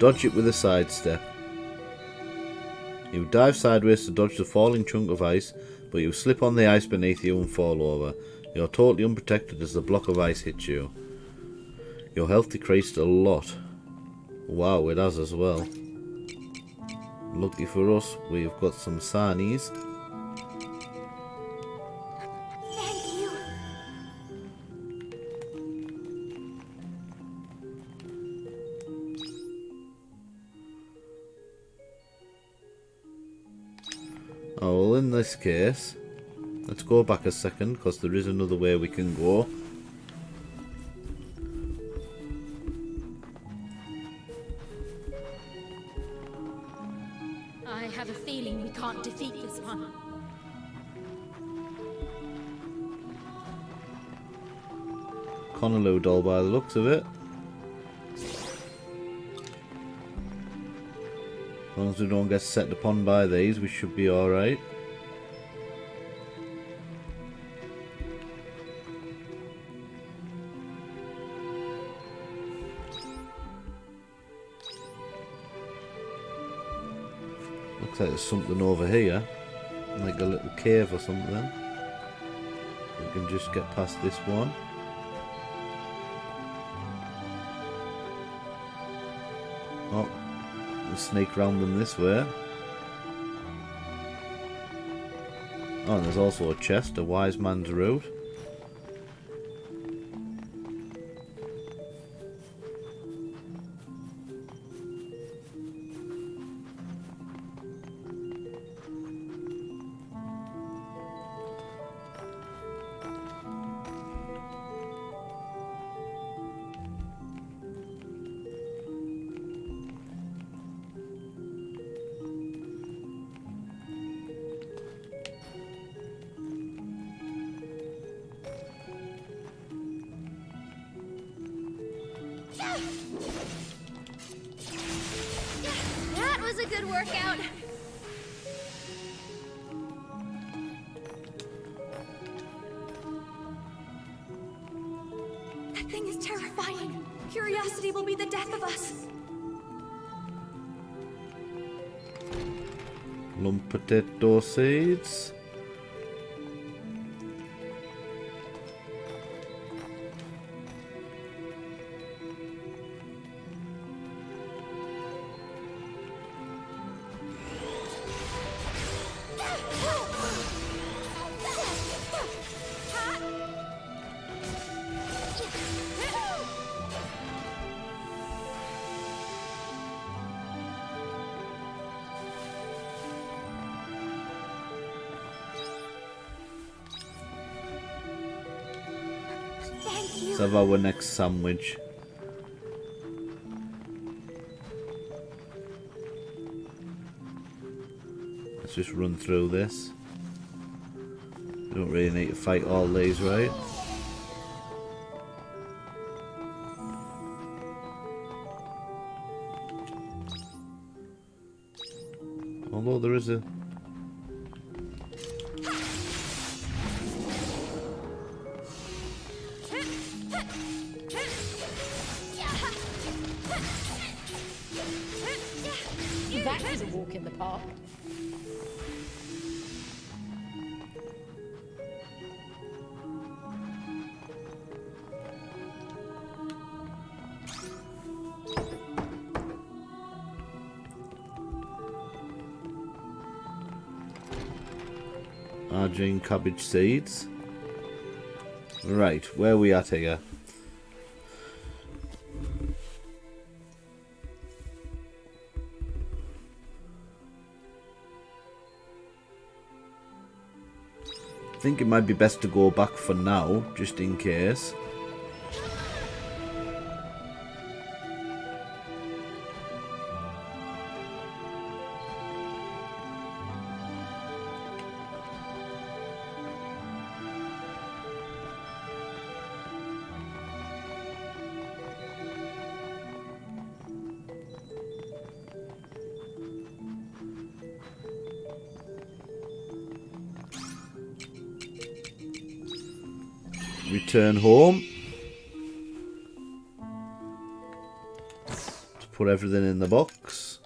Dodge it with a sidestep. You dive sideways to dodge the falling chunk of ice, but you slip on the ice beneath you and fall over. You're totally unprotected as the block of ice hits you. Your health decreased a lot. Wow, it has as well. Lucky for us, we've got some sarnies. Oh, well, in this case, let's go back a second, because there is another way we can go. I have a feeling we can't defeat this one. Conaloo doll by the looks of it. As long as we don't get set upon by these, we should be alright. Looks like there's something over here, like a little cave or something. We can just get past this one. Oh, we'll sneak round them this way. Oh, and there's also a chest, a wise man's route. That was a good workout. That thing is terrifying. Curiosity will be the death of us. Lump potato seeds. you. Let's have our next sandwich. Let's just run through this. We don't really need to fight all these, right? Although there is a... That was a walk in the park. Margarine, cabbage seeds. Right, where are we at here? I think it might be best to go back for now, just in case. Return home. To put everything in the box.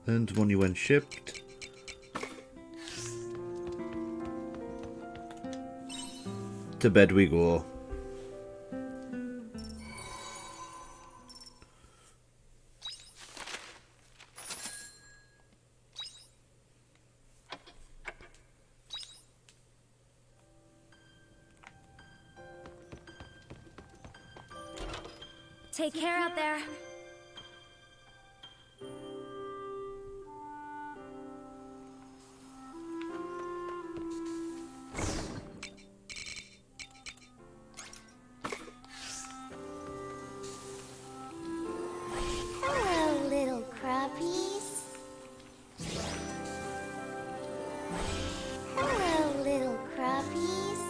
Earned money when shipped. To bed we go. Take care out there. Hello, little crappies. Hello, little crappies.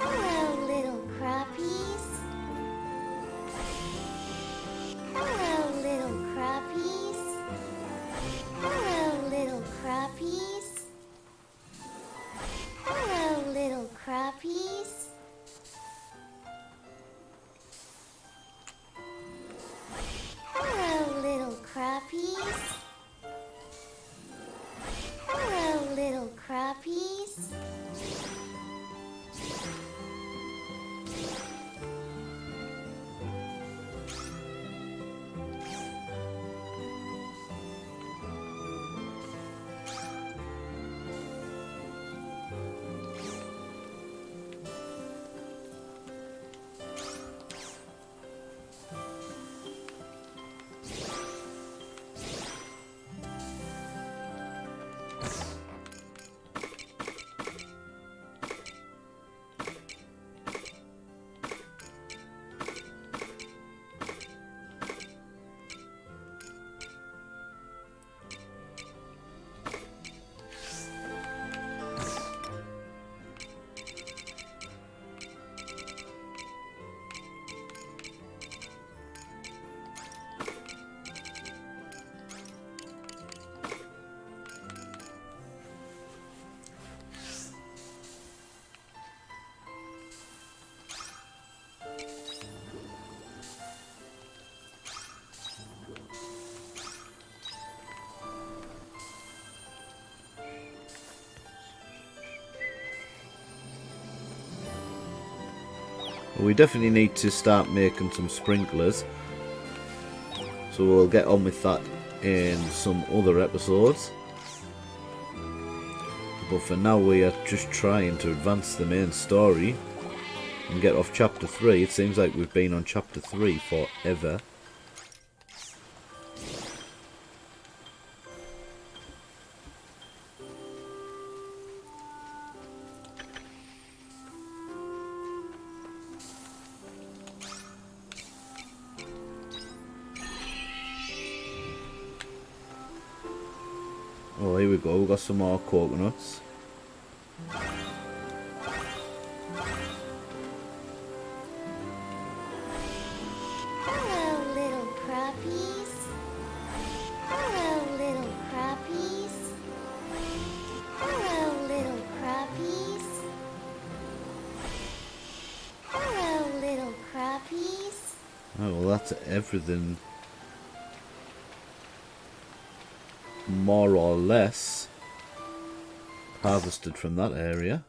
Hello, little crappies. Hello, little crappies. Hello, little crappies. Hello, little crappies. Hello, little crappies. Hello, little crappies. We definitely need to start making some sprinklers. So we'll get on with that in some other episodes. But for now we are just trying to advance the main story. and get off chapter 3. It seems like we've been on chapter 3 forever. Oh, here we go. We've got some more coconuts. Hello, little crappies. Hello, little crappies. Hello, little crappies. Hello, little crappies. Oh, well, that's everything. More or less harvested from that area.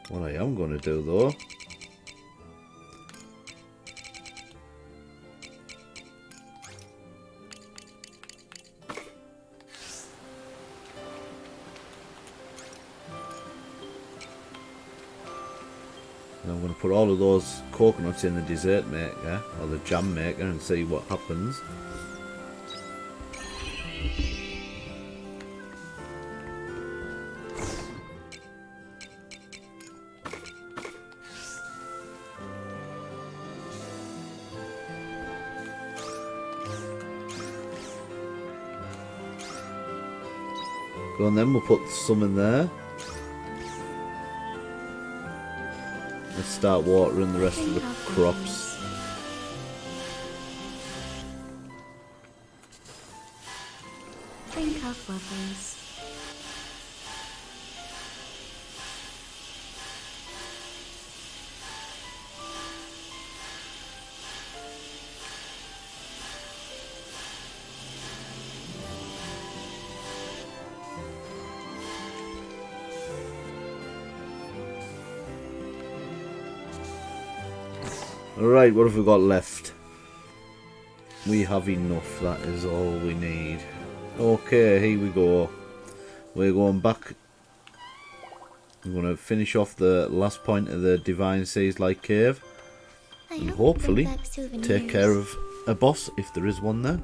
What I am going to do though, I'm going to put all of those coconuts in the dessert maker, or the jam maker, and see what happens. Go on then, we'll put some in there. Let's start watering the rest of the crops. Think of lovers. Alright, what have we got left? We have enough, that is all we need. Okay, here we go. We're going back. We're going to finish off the last point of the Divine Seaslight Cave. And hopefully take care of a boss, if there is one there.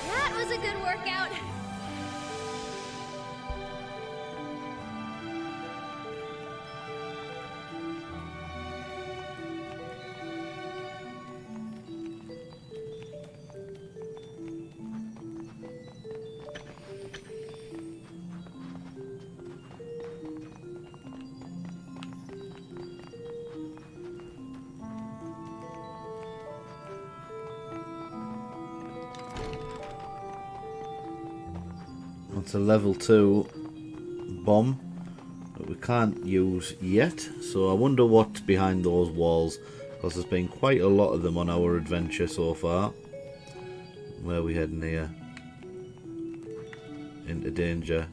That was a good workout. Onto level 2. bomb that we can't use yet. So I wonder what's behind those walls, because there's been quite a lot of them on our adventure so far. Where are we heading here? Into danger.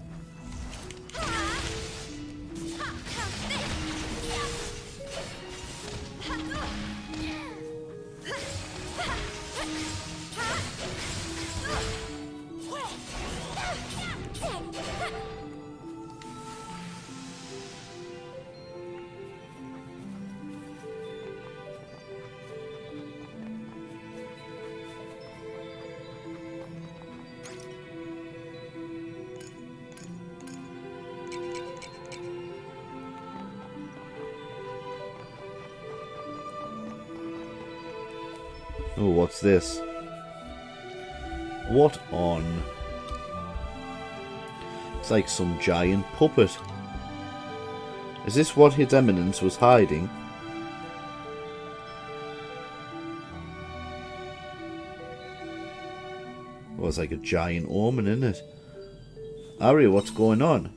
Oh, what's this? What on? It's like some giant puppet. Is this what His Eminence was hiding? Oh, it's like a giant omen, isn't it? Arya, what's going on?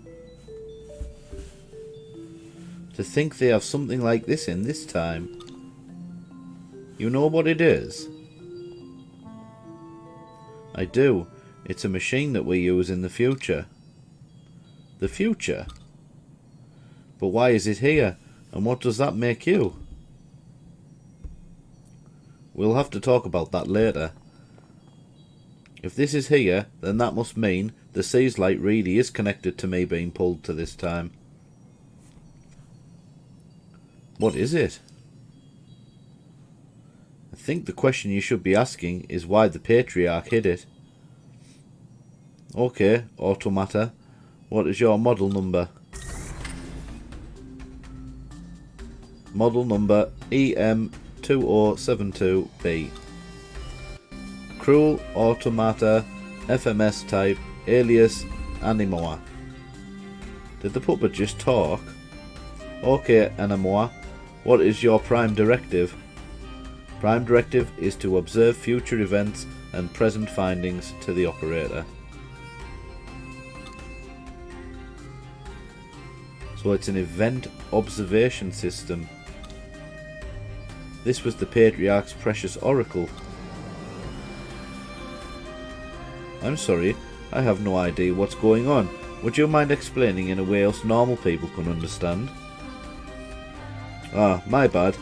To think they have something like this in this time. You know what it is? I do. It's a machine that we use in the future. The future? But why is it here? And what does that make you? We'll have to talk about that later. If this is here, then that must mean the Seaslight really is connected to me being pulled to this time. What is it? I think the question you should be asking is why the Patriarch hid it. Okay, Automata, what is your model number? Model number EM2072B. Cruel Automata FMS type alias Animoa. Did the puppet just talk? Okay, Animoa, what is your prime directive? Prime directive is to observe future events and present findings to the operator. So it's an event observation system. This was the Patriarch's precious oracle. I'm sorry, I have no idea what's going on. Would you mind explaining in a way us normal people can understand? Ah, my bad.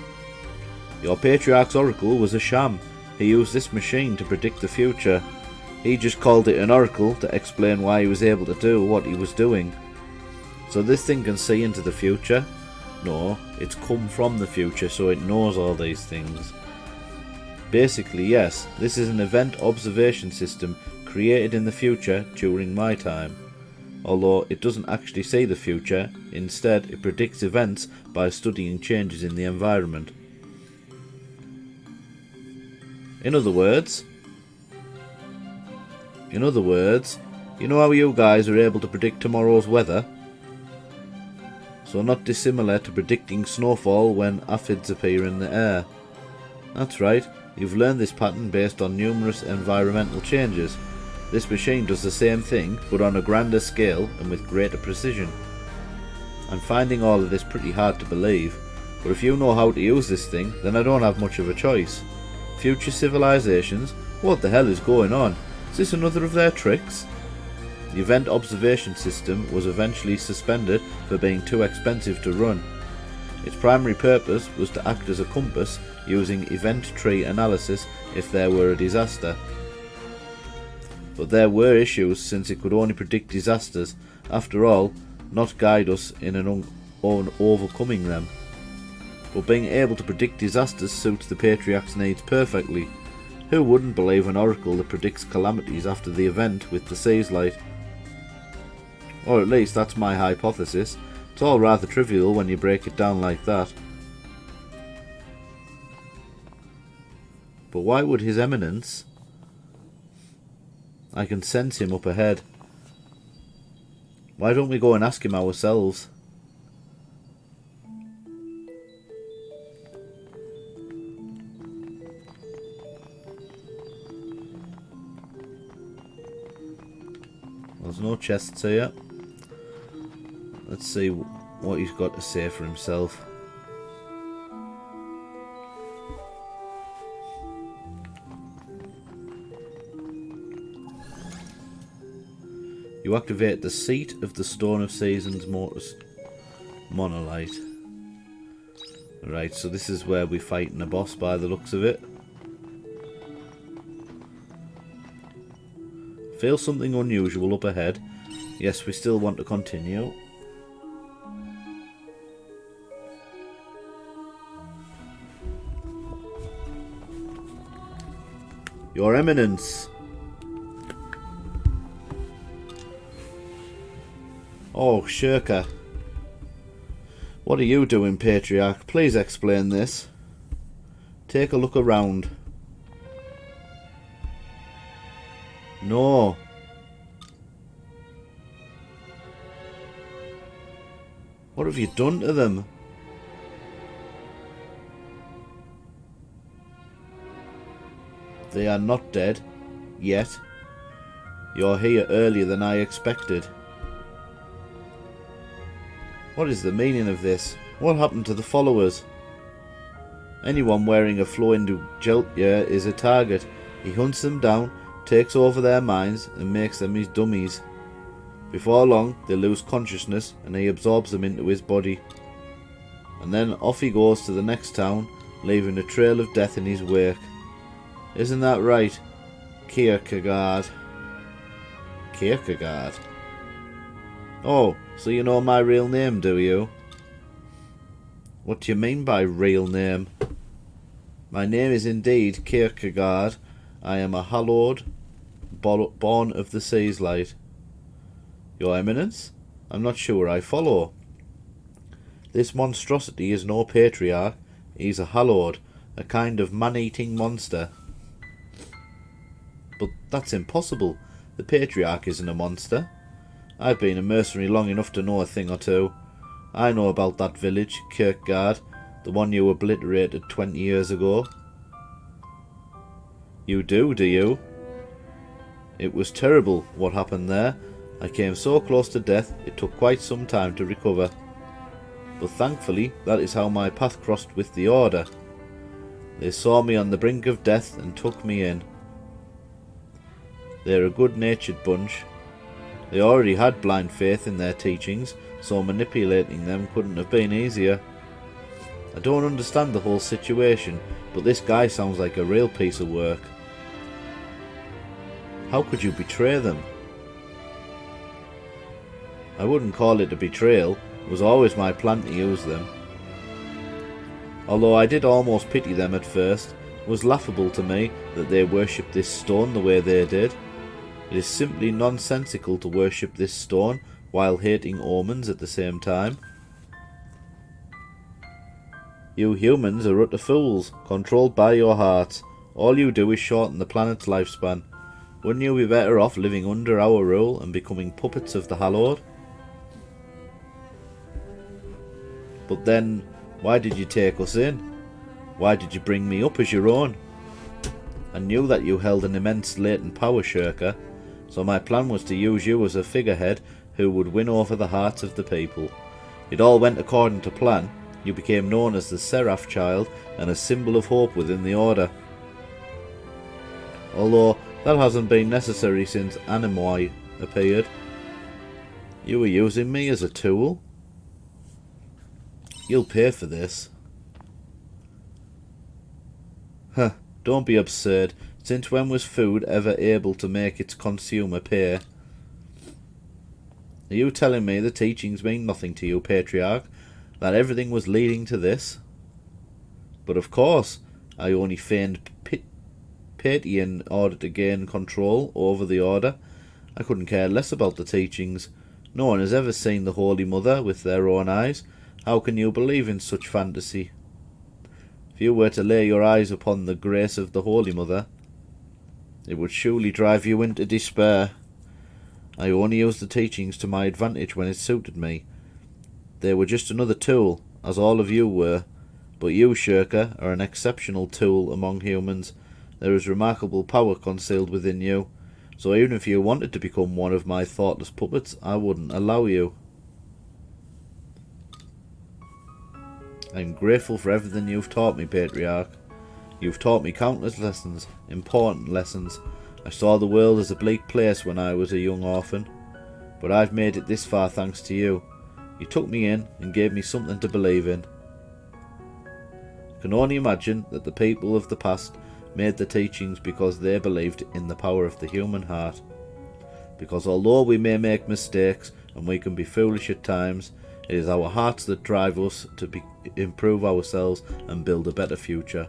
Your Patriarch's oracle was a sham. He used this machine to predict the future. He just called it an oracle to explain why he was able to do what he was doing. So this thing can see into the future? No, it's come from the future, so it knows all these things. Basically, yes, this is an event observation system created in the future during my time. Although it doesn't actually see the future, instead it predicts events by studying changes in the environment. In other words, you know how you guys are able to predict tomorrow's weather? So not dissimilar to predicting snowfall when aphids appear in the air. That's right, you've learned this pattern based on numerous environmental changes. This machine does the same thing, but on a grander scale and with greater precision. I'm finding all of this pretty hard to believe, but if you know how to use this thing, then I don't have much of a choice. Future civilizations? What the hell is going on? Is this another of their tricks? The event observation system was eventually suspended for being too expensive to run. Its primary purpose was to act as a compass using event tree analysis if there were a disaster. But there were issues since it could only predict disasters, after all, not guide us in on overcoming them. But being able to predict disasters suits the Patriarch's needs perfectly. Who wouldn't believe an oracle that predicts calamities after the event with the Seaslight? Or at least that's my hypothesis. It's all rather trivial when you break it down like that. But why would His Eminence? I can sense him up ahead. Why don't we go and ask him ourselves? There's no chests here. Let's see what he's got to say for himself. You activate the seat of the Stone of Seasons monolith. Right, so this is where we're fighting a boss by the looks of it. Feel something unusual up ahead. Yes, we still want to continue. Your Eminence. Oh, Shirka. What are you doing, Patriarch? Please explain this. Take a look around. No. What have you done to them? They are not dead. Yet. You're here earlier than I expected. What is the meaning of this? What happened to the followers? Anyone wearing a flowing geltia is a target. He hunts them down, takes over their minds, and makes them his dummies. Before long, they lose consciousness, and he absorbs them into his body. And then off he goes to the next town, leaving a trail of death in his wake. Isn't that right, Kierkegaard? Kierkegaard? Oh, so you know my real name, do you? What do you mean by real name? My name is indeed Kierkegaard. I am a hallowed, born of the Seaslight. Your Eminence? I'm not sure I follow. This monstrosity is no patriarch. He's a hallowed, a kind of man-eating monster. But that's impossible. The patriarch isn't a monster. I've been a mercenary long enough to know a thing or two. I know about that village, Kierkegaard, the one you obliterated 20 years ago. You do you? It was terrible what happened there. I came so close to death, it took quite some time to recover. But thankfully, that is how my path crossed with the Order. They saw me on the brink of death and took me in. They're a good-natured bunch. They already had blind faith in their teachings, so manipulating them couldn't have been easier. I don't understand the whole situation, but this guy sounds like a real piece of work. How could you betray them? I wouldn't call it a betrayal. It was always my plan to use them. Although I did almost pity them at first, it was laughable to me that they worshipped this stone the way they did. It is simply nonsensical to worship this stone while hating omens at the same time. You humans are utter fools, controlled by your hearts. All you do is shorten the planet's lifespan. Wouldn't you be better off living under our rule and becoming puppets of the Hallowed? But then, why did you take us in? Why did you bring me up as your own? I knew that you held an immense latent power, Shirka, so my plan was to use you as a figurehead who would win over the hearts of the people. It all went according to plan. You became known as the Seraph Child and a symbol of hope within the Order. Although that hasn't been necessary since Anemoi appeared. You were using me as a tool? You'll pay for this. Huh, don't be absurd. Since when was food ever able to make its consumer pay? Are you telling me the teachings mean nothing to you, Patriarch? That everything was leading to this? But of course, I only feigned piety in order to gain control over the Order. I couldn't care less about the teachings. No one has ever seen the Holy Mother with their own eyes. How can you believe in such fantasy? If you were to lay your eyes upon the grace of the Holy Mother, it would surely drive you into despair. I only used the teachings to my advantage when it suited me. They were just another tool, as all of you were. But you, Shirka, are an exceptional tool among humans. There is remarkable power concealed within you. So even if you wanted to become one of my thoughtless puppets, I wouldn't allow you. I'm grateful for everything you've taught me, Patriarch. You've taught me countless lessons, important lessons. I saw the world as a bleak place when I was a young orphan, but I've made it this far thanks to you. You took me in and gave me something to believe in. I can only imagine that the people of the past made the teachings because they believed in the power of the human heart. Because although we may make mistakes and we can be foolish at times, it is our hearts that drive us to improve ourselves and build a better future.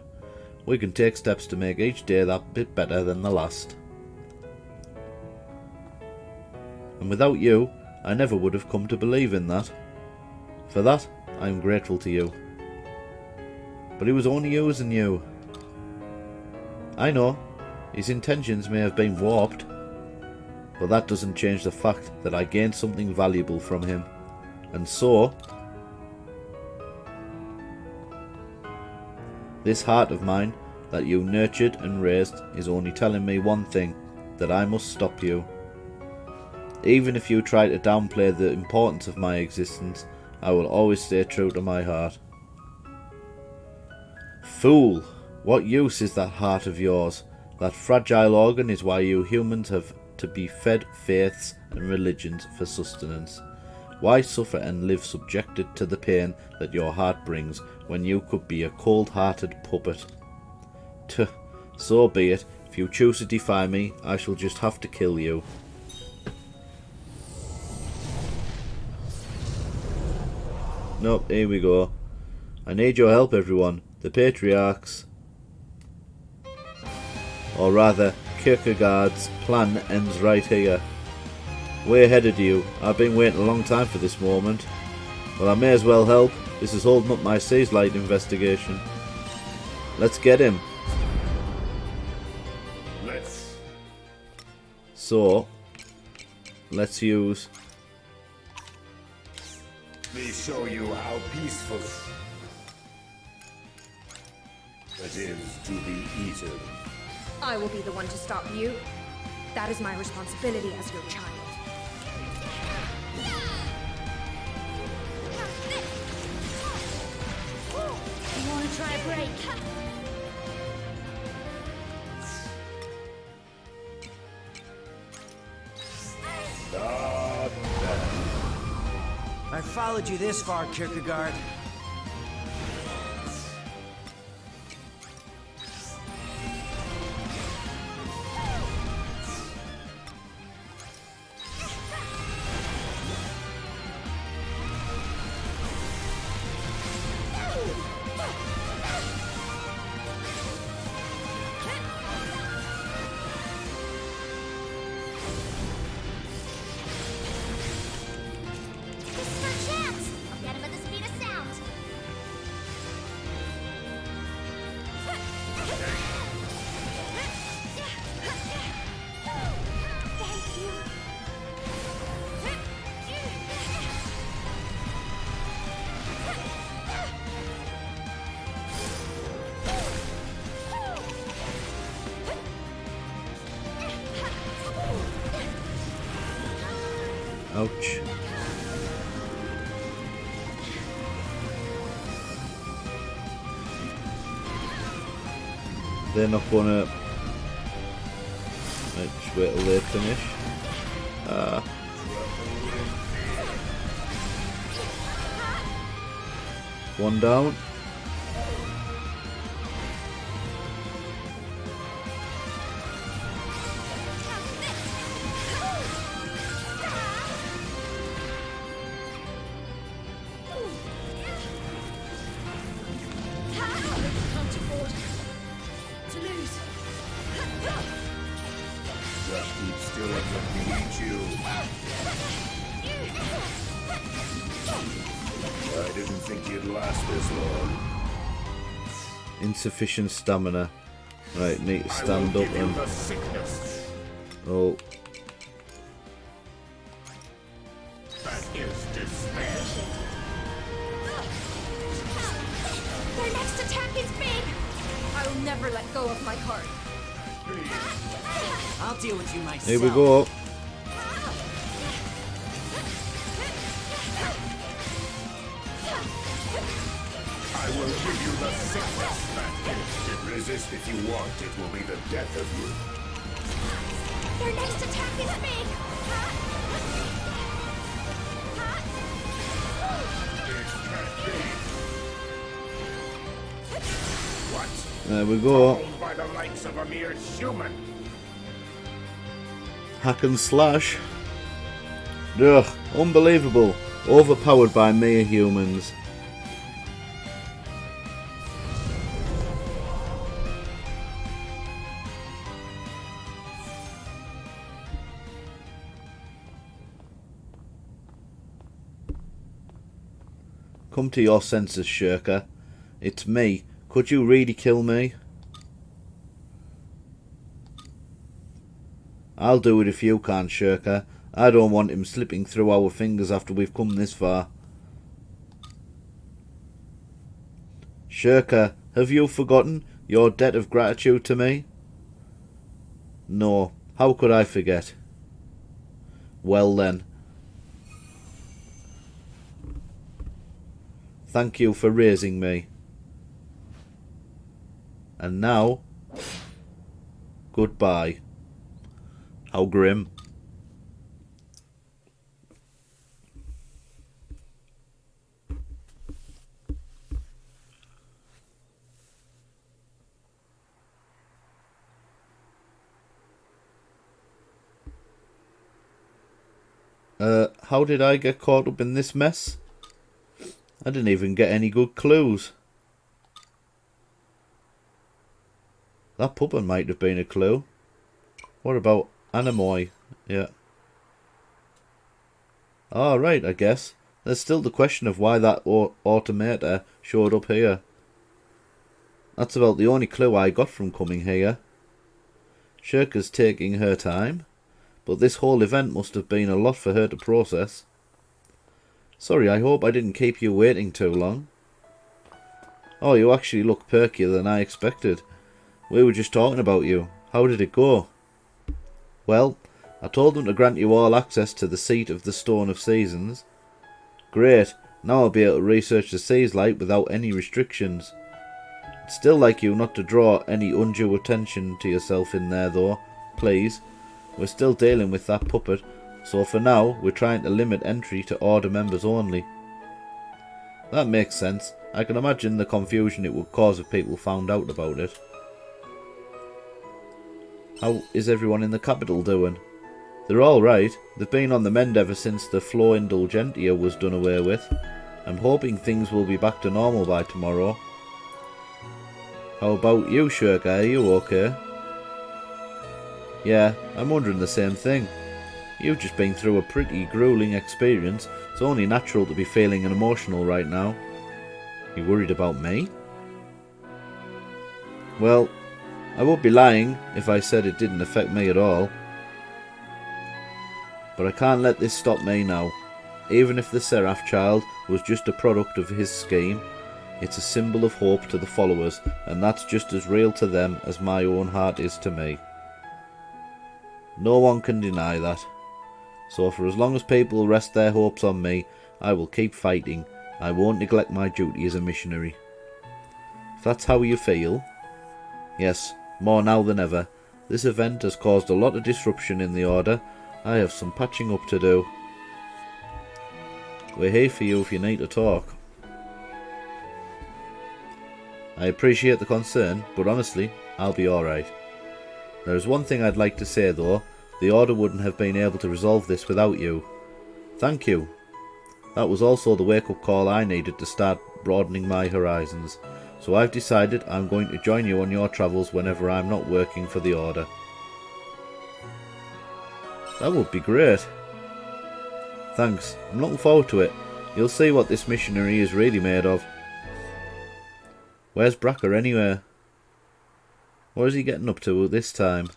We can take steps to make each day that bit better than the last. And without you, I never would have come to believe in that. For that, I am grateful to you. But he was only using you. I know, his intentions may have been warped, but that doesn't change the fact that I gained something valuable from him. And so, this heart of mine that you nurtured and raised is only telling me one thing, that I must stop you. Even if you try to downplay the importance of my existence, I will always stay true to my heart. Fool! What use is that heart of yours? That fragile organ is why you humans have to be fed faiths and religions for sustenance. Why suffer and live subjected to the pain that your heart brings when you could be a cold-hearted puppet? Tuh, so be it. If you choose to defy me, I shall just have to kill you. Nope, here we go. I need your help, everyone. The Patriarch's, or rather, Kierkegaard's plan ends right here. Way ahead of you. I've been waiting a long time for this moment. Well, I may as well help. This is holding up my Seaslight investigation. Let's get him. So, let's use... Let me show you how peaceful it is to be eaten. I will be the one to stop you. That is my responsibility as your child. You want to try a break? I followed you this far, Kierkegaard. Ouch. They're not gonna... Just wait till they finish. One down. Just keep still and let me eat you. I didn't think you'd last this long. Insufficient stamina. Right, need to stand up and... Oh. That is despair. Their next attack is big! I will never let go of my heart. I'll deal with you myself. Here we go. I I will give you the sickness that resist if you want. It will be the death of you. Their next attack is big! This can't be. What? There we go. Owned by the likes of a mere human. Hack and slash. Ugh, unbelievable. Overpowered by mere humans. Come to your senses, Shirker. It's me. Could you really kill me? I'll do it if you can, Shirker. I don't want him slipping through our fingers after we've come this far. Shirker, have you forgotten your debt of gratitude to me? No. How could I forget? Well then. Thank you for raising me. And now, goodbye. How grim. How did I get caught up in this mess? I didn't even get any good clues. That puppet might have been a clue. What about Anemoy? Yeah. Alright, I guess. There's still the question of why that automata showed up here. That's about the only clue I got from coming here. Shirker's taking her time, but this whole event must have been a lot for her to process. Sorry, I hope I didn't keep you waiting too long. Oh, you actually look perkier than I expected. We were just talking about you. How did it go? Well, I told them to grant you all access to the seat of the Stone of Seasons. Great, now I'll be able to research the Seaslight without any restrictions. I'd still like you not to draw any undue attention to yourself in there though, please. We're still dealing with that puppet, so for now we're trying to limit entry to Order members only. That makes sense. I can imagine the confusion it would cause if people found out about it. How is everyone in the capital doing? They're alright. They've been on the mend ever since the Flow Indulgentia was done away with. I'm hoping things will be back to normal by tomorrow. How about you, Shirker? Are you okay? Yeah, I'm wondering the same thing. You've just been through a pretty grueling experience. It's only natural to be feeling emotional right now. You worried about me? Well, I would be lying if I said it didn't affect me at all. But I can't let this stop me now. Even if the Seraph child was just a product of his scheme, it's a symbol of hope to the followers, and that's just as real to them as my own heart is to me. No one can deny that. So for as long as people rest their hopes on me, I will keep fighting. I won't neglect my duty as a missionary. If that's how you feel, yes, more now than ever. This event has caused a lot of disruption in the Order. I have some patching up to do. We're here for you if you need to talk. I appreciate the concern, but honestly, I'll be alright. There is one thing I'd like to say though. The Order wouldn't have been able to resolve this without you. Thank you. That was also the wake-up call I needed to start broadening my horizons. So I've decided I'm going to join you on your travels whenever I'm not working for the Order. That would be great. Thanks. I'm looking forward to it. You'll see what this missionary is really made of. Where's Bracker anyway? What is he getting up to this time?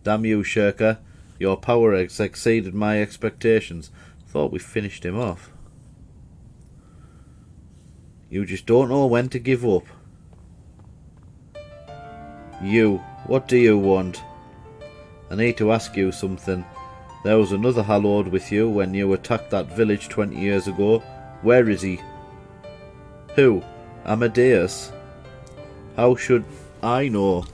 Damn you, Shirker. Your power has exceeded my expectations. Thought we finished him off. You just don't know when to give up. You What do you want? I need to ask you something. There was another Hallowed with you when you attacked that village 20 years ago. Where is he? Who? Amadeus? How should I know?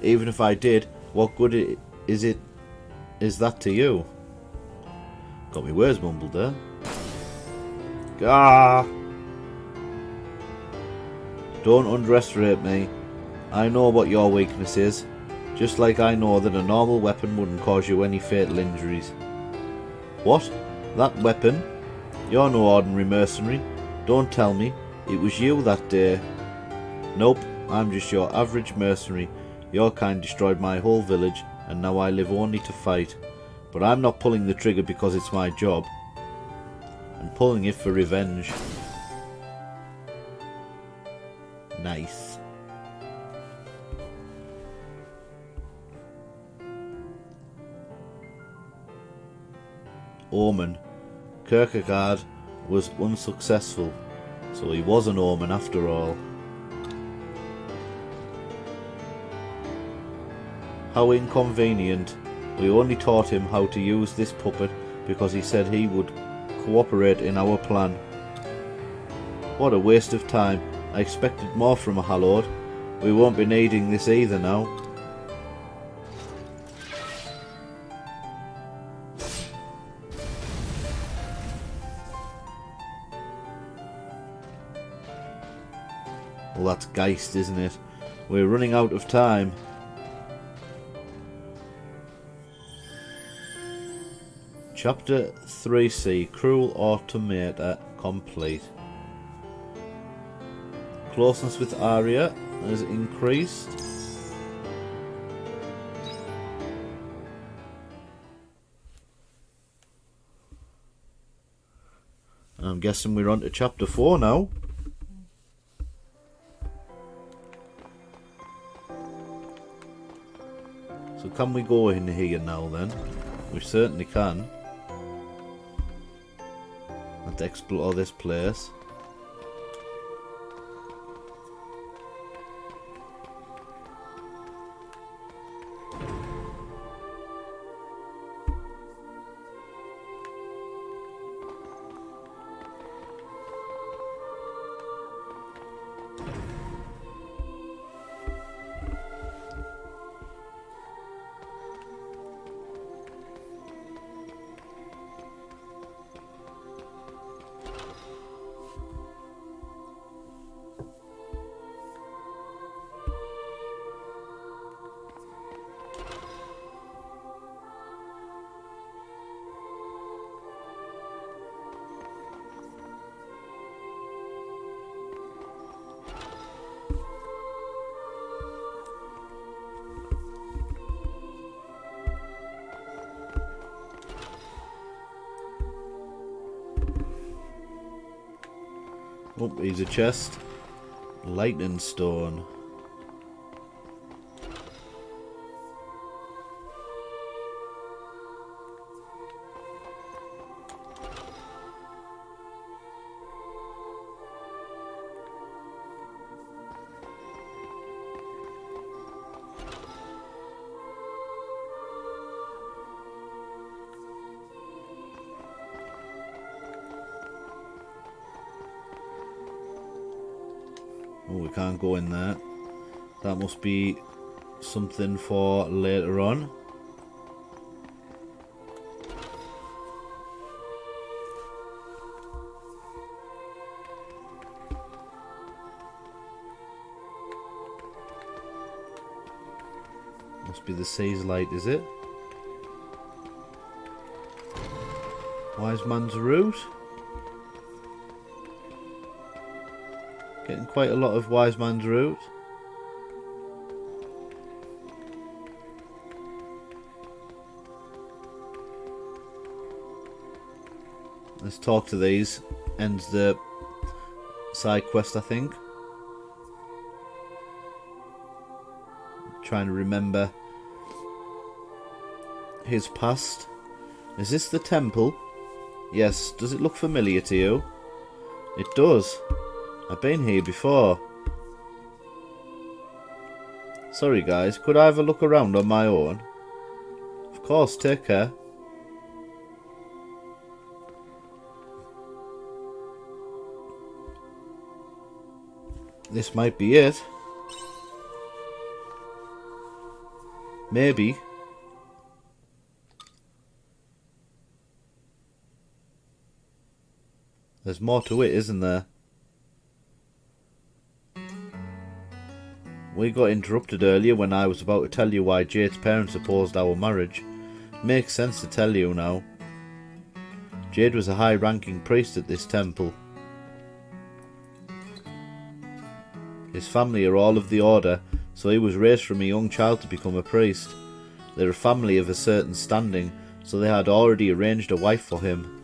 Even if I did, what good is that to you? Got me words mumbled there. Ah! Don't underestimate me. I know what your weakness is, just like I know that a normal weapon wouldn't cause you any fatal injuries. What? That weapon? You're no ordinary mercenary. Don't tell me. It was you that day. Nope, I'm just your average mercenary. Your kind destroyed my whole village, and now I live only to fight. But I'm not pulling the trigger because it's my job. I'm pulling it for revenge. Nice. Omen. Kierkegaard was unsuccessful, so he was an omen after all. How inconvenient. We only taught him how to use this puppet because he said he would cooperate in our plan. What a waste of time. I expected more from a Hallowed. We won't be needing this either now. Well, that's Geist, isn't it? We're running out of time. Chapter 3C, Cruel Automator, complete. Closeness with Arya has increased. I'm guessing we're on to chapter 4 now. So can we go in here now then? We certainly can. Let's explore this place. Oh, here's a chest. Lightning stone. Oh, we can't go in there. That must be something for later on. Must be the Seaslight, is it? Wise man's root. Getting quite a lot of wise man's root. Let's talk to these. Ends the side quest, I think. Trying to remember his past. Is this the temple? Yes. Does it look familiar to you? It does. I've been here before. Sorry guys, could I have a look around on my own? Of course, take care. This might be it. Maybe. There's more to it, isn't there? We got interrupted earlier when I was about to tell you why Jade's parents opposed our marriage. Makes sense to tell you now. Jade was a high-ranking priest at this temple. His family are all of the order, so he was raised from a young child to become a priest. They're a family of a certain standing, so they had already arranged a wife for him.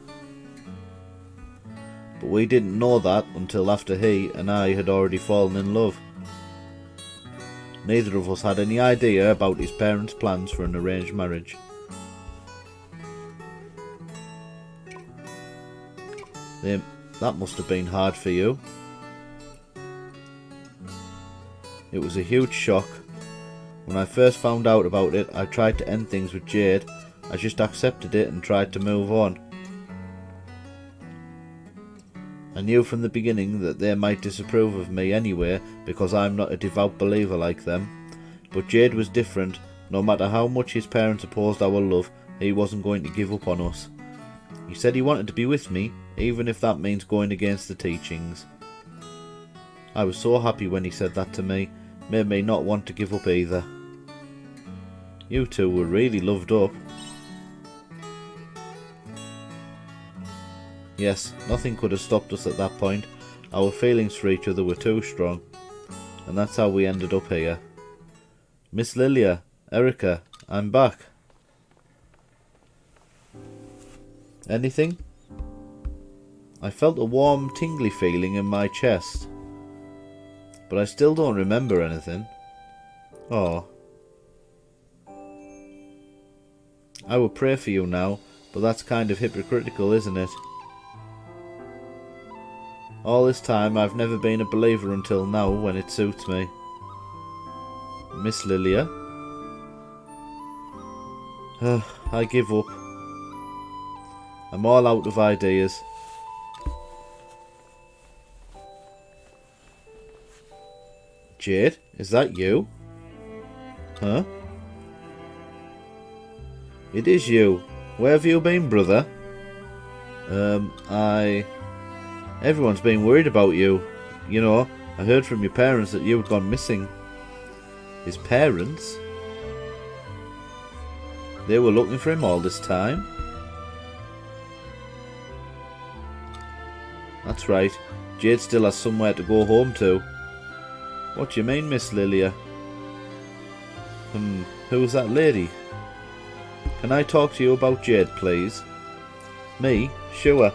But we didn't know that until after he and I had already fallen in love. Neither of us had any idea about his parents' plans for an arranged marriage. That must have been hard for you. It was a huge shock. When I first found out about it, I tried to end things with Jade. I just accepted it and tried to move on. I knew from the beginning that they might disapprove of me anyway because I'm not a devout believer like them. But Jade was different. No matter how much his parents opposed our love, he wasn't going to give up on us. He said he wanted to be with me, even if that means going against the teachings. I was so happy when he said that to me. Made me not want to give up either. You two were really loved up. Yes, nothing could have stopped us at that point. Our feelings for each other were too strong. And that's how we ended up here. Miss Lilia, Erica, I'm back. Anything? I felt a warm, tingly feeling in my chest. But I still don't remember anything. Oh. I will pray for you now, but that's kind of hypocritical, isn't it? All this time I've never been a believer until now when it suits me. Miss Lilia? I give up. I'm all out of ideas. Jade, is that you? Huh? It is you. Where have you been, brother? Everyone's been worried about you. You know, I heard from your parents that you had gone missing. His parents? They were looking for him all this time? That's right. Jade still has somewhere to go home to. What do you mean, Miss Lilia? Who's that lady? Can I talk to you about Jade, please? Me? Sure.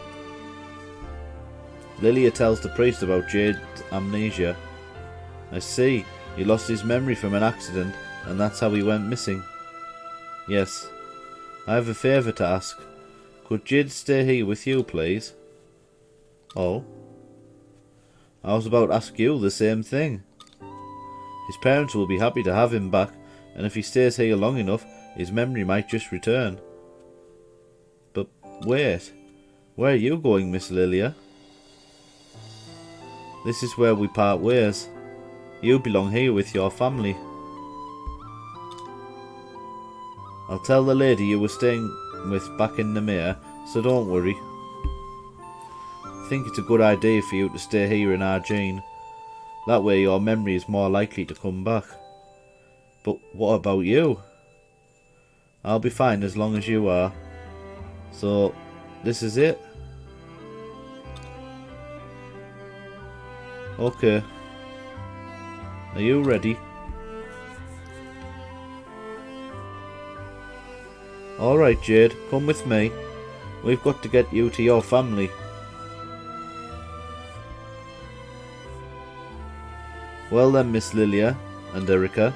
Lilia tells the priest about Jade's amnesia. I see. He lost his memory from an accident, and that's how he went missing. Yes. I have a favour to ask. Could Jade stay here with you, please? Oh? I was about to ask you the same thing. His parents will be happy to have him back, and if he stays here long enough, his memory might just return. But wait, where are you going, Miss Lilia? This is where we part ways. You belong here with your family. I'll tell the lady you were staying with back in the Mere, so don't worry. I think it's a good idea for you to stay here in Argene. That way your memory is more likely to come back. But what about you? I'll be fine as long as you are. So, this is it? Okay. Are you ready? Alright, Jade, come with me. We've got to get you to your family. Well then, Miss Lilia and Erica,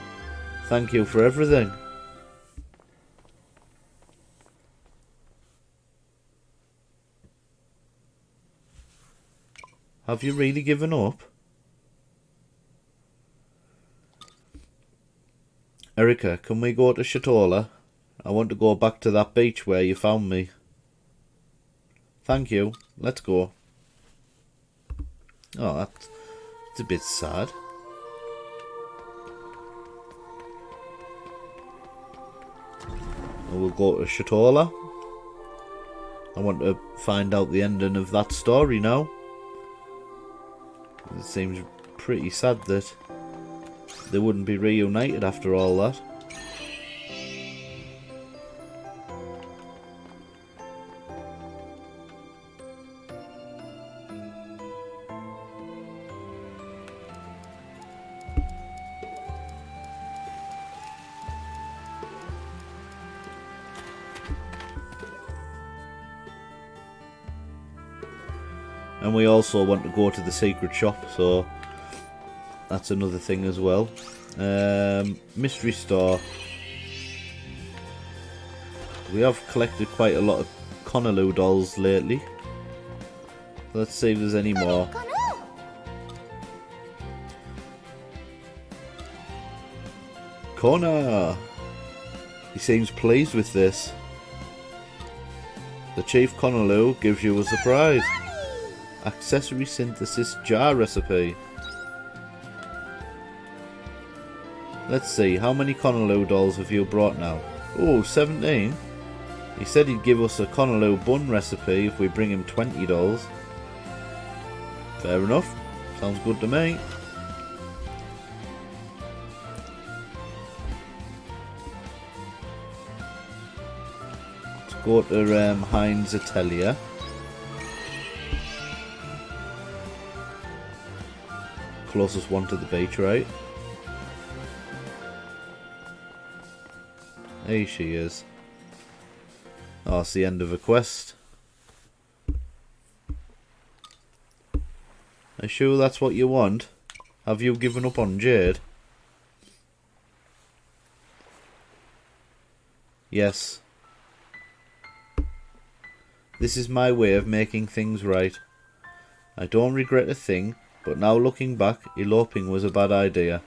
thank you for everything. Have you really given up? Erica, can we go to Shatola? I want to go back to that beach where you found me. Thank you. Let's go. Oh, that's a bit sad. We'll go to Shatola. I want to find out the ending of that story now. It seems pretty sad that they wouldn't be reunited after all that. And we also want to go to the secret shop, so that's another thing as well. Mystery store. We have collected quite a lot of Conaloo dolls lately. Let's see if there's any more. Connor! He seems pleased with this. The Chief Conaloo gives you a surprise. Accessory synthesis jar recipe. Let's see, how many Conaloo dolls have you brought now? Oh, 17. He said he'd give us a Conaloo bun recipe if we bring him 20 dolls. Fair enough. Sounds good to me. Let's go to Heinz Atelier. Closest one to the beach, right? There she is. Oh, it's the end of a quest. Are you sure that's what you want? Have you given up on Jade? Yes. This is my way of making things right. I don't regret a thing. But now looking back, eloping was a bad idea.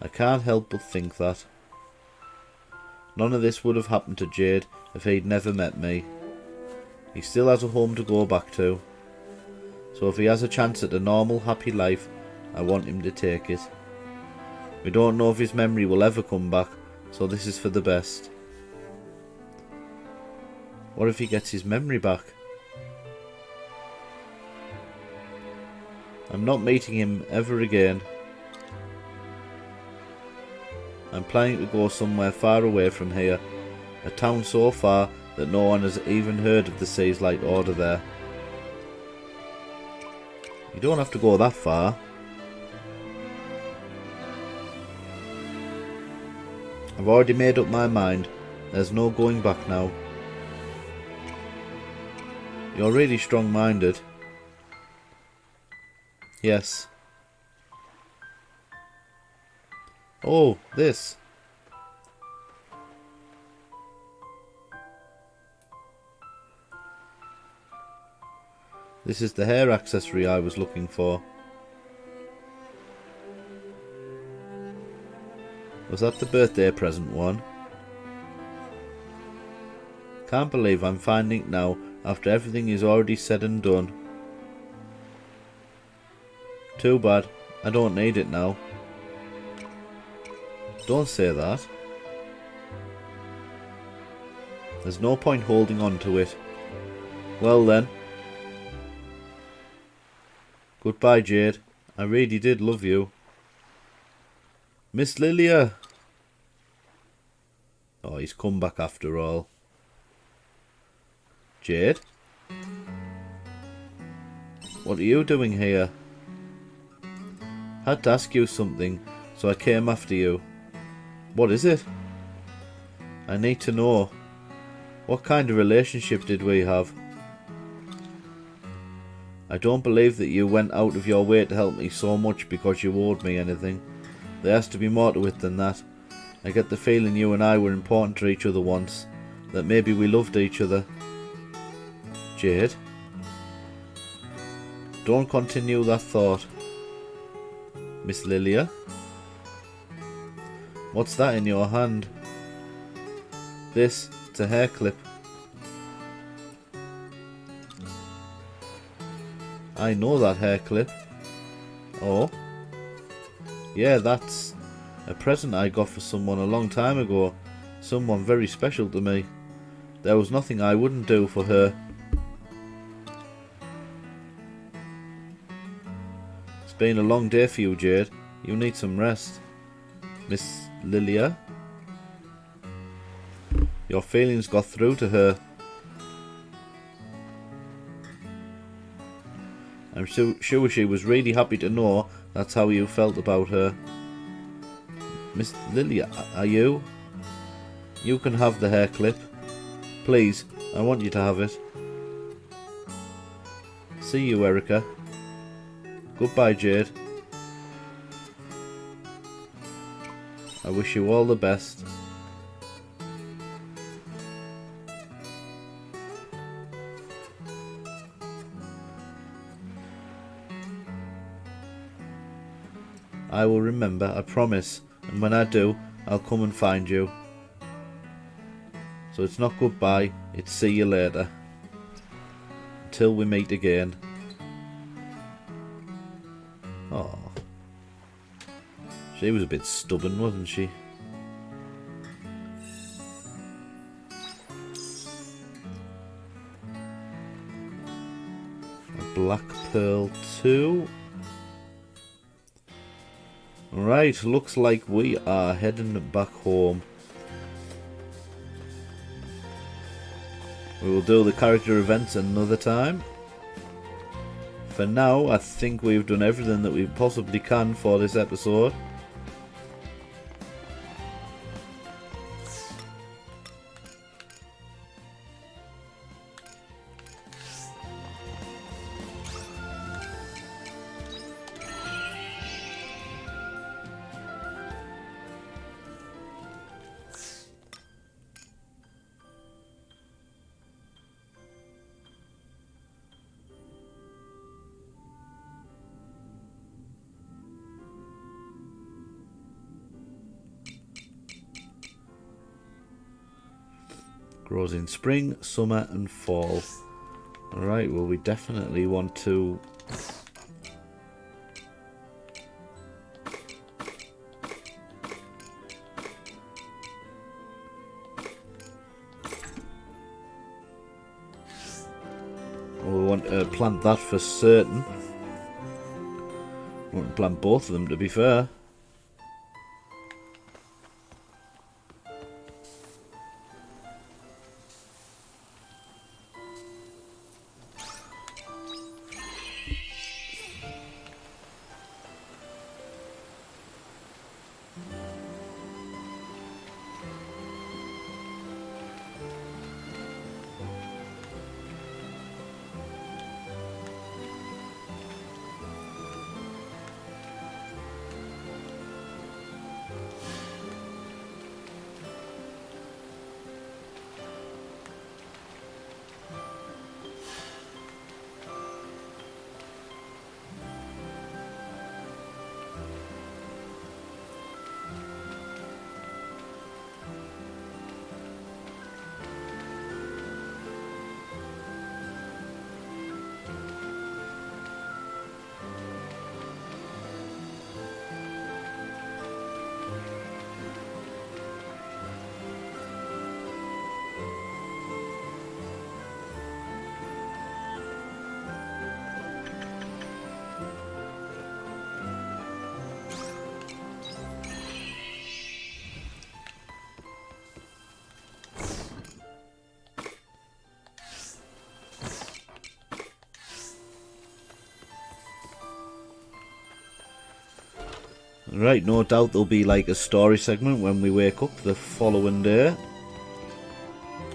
I can't help but think that. None of this would have happened to Jade if he'd never met me. He still has a home to go back to. So if he has a chance at a normal, happy life, I want him to take it. We don't know if his memory will ever come back, so this is for the best. What if he gets his memory back? I'm not meeting him ever again. I'm planning to go somewhere far away from here. A town so far that no one has even heard of the Seaslight Order there. You don't have to go that far. I've already made up my mind. There's no going back now. You're really strong-minded. Yes. Oh, this. This is the hair accessory I was looking for. Was that the birthday present one? Can't believe I'm finding it now after everything is already said and done. Too bad. I don't need it now. Don't say that. There's no point holding on to it. Well then. Goodbye, Jade. I really did love you. Miss Lilia! Oh, he's come back after all. Jade? What are you doing here? Had to ask you something, so I came after you. What is it? I need to know. What kind of relationship did we have? I don't believe that you went out of your way to help me so much because you owed me anything. There has to be more to it than that. I get the feeling you and I were important to each other once. That maybe we loved each other. Jade? Don't continue that thought. Miss Lilia? What's that in your hand? This, it's a hair clip. I know that hair clip. Oh. Yeah, that's a present I got for someone a long time ago. Someone very special to me. There was nothing I wouldn't do for her. It's been a long day for you, Jade. You need some rest. Miss Lilia? Your feelings got through to her. I'm sure she was really happy to know that's how you felt about her. Miss Lilia, are you? You can have the hair clip. Please, I want you to have it. See you, Erica. Goodbye, Jade. I wish you all the best. I will remember, I promise, and when I do, I'll come and find you. So it's not goodbye, it's see you later. Until we meet again. Oh, she was a bit stubborn, wasn't she? A black pearl too. Right, looks like we are heading back home. We will do the character events another time. For now, I think we've done everything that we possibly can for this episode. Grows in spring, summer and fall. Alright, well we definitely want to... we want to plant that for certain. We want to plant both of them, to be fair. Right, no doubt there'll be like a story segment when we wake up the following day.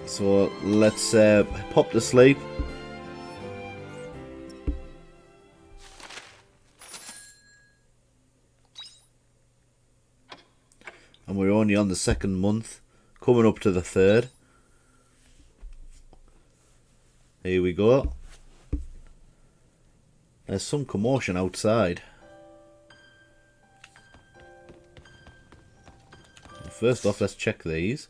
So let's pop to sleep. And we're only on the second month, coming up to the third. Here we go. There's some commotion outside. first off, let's check these.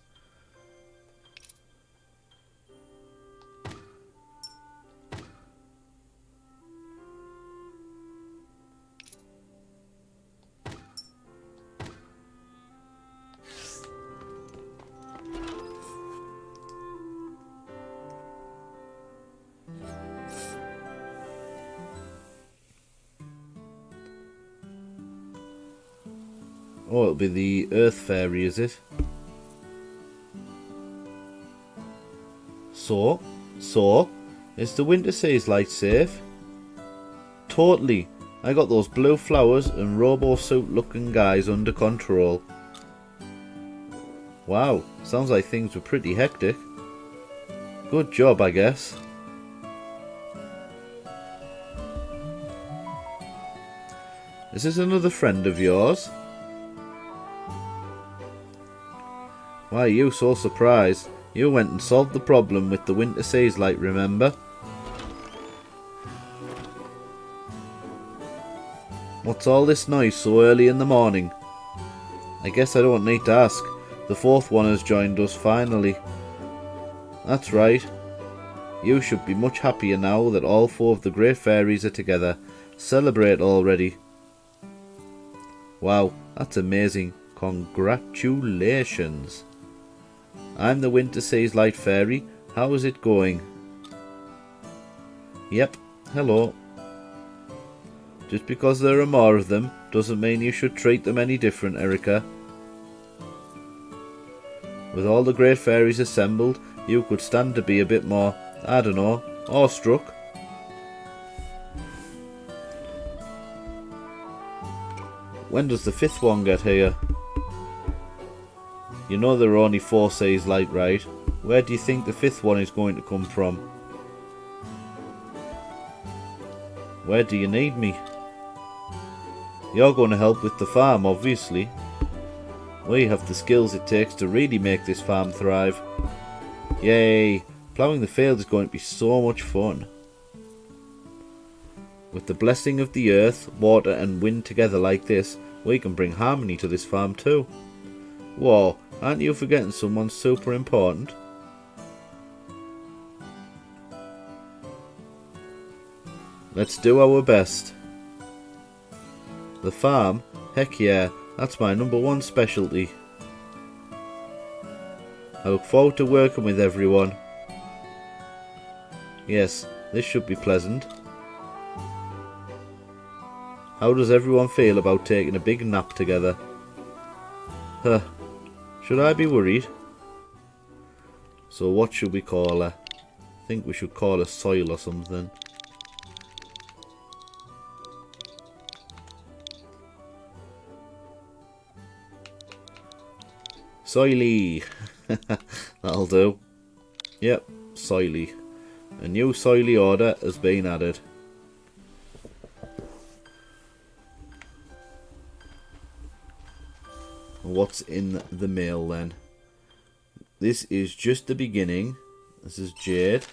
Oh, it'll be the Earth Fairy, is it? So, is the Winter Seaslight safe? Totally. I got those blue flowers and robo-suit looking guys under control. Wow, sounds like things were pretty hectic. Good job, I guess. Is this another friend of yours? Why are you so surprised? You went and solved the problem with the Winter Seaslight, remember? What's all this noise so early in the morning? I guess I don't need to ask. The fourth one has joined us finally. That's right. You should be much happier now that all four of the great fairies are together. Celebrate already. Wow, that's amazing. Congratulations. I'm the Winter Seaslight Fairy. How is it going? Yep, hello. Just because there are more of them doesn't mean you should treat them any different, Erica. With all the great fairies assembled, you could stand to be a bit more, I don't know, awestruck. When does the fifth one get here? You know there are only 4 Seaslight, right? Where do you think the fifth one is going to come from? Where do you need me? You're going to help with the farm, obviously. We have the skills it takes to really make this farm thrive. Yay! Ploughing the field is going to be so much fun. With the blessing of the earth, water and wind together like this, we can bring harmony to this farm too. Whoa, aren't you forgetting someone super important? Let's do our best. The farm? Heck yeah, that's my #1 specialty. I look forward to working with everyone. Yes, this should be pleasant. How does everyone feel about taking a big nap together? Huh. Should I be worried? So what should we call her? I think we should call her Soil or something. Soily. That'll do. Yep, Soily. A new Soily order has been added. What's in the mail then? This is just the beginning. This is Jade.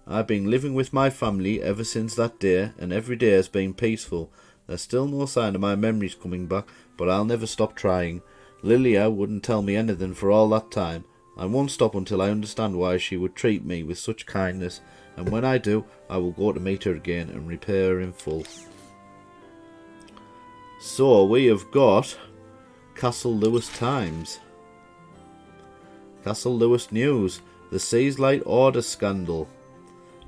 I've been living with my family ever since that day, and every day has been peaceful. There's still no sign of my memories coming back, but I'll never stop trying. Lilia wouldn't tell me anything for all that time. I won't stop until I understand why she would treat me with such kindness, and when I do, I will go to meet her again and repay her in full. So we have got Castle Lewis Times. Castle Lewis News. The Seaslight Order Scandal.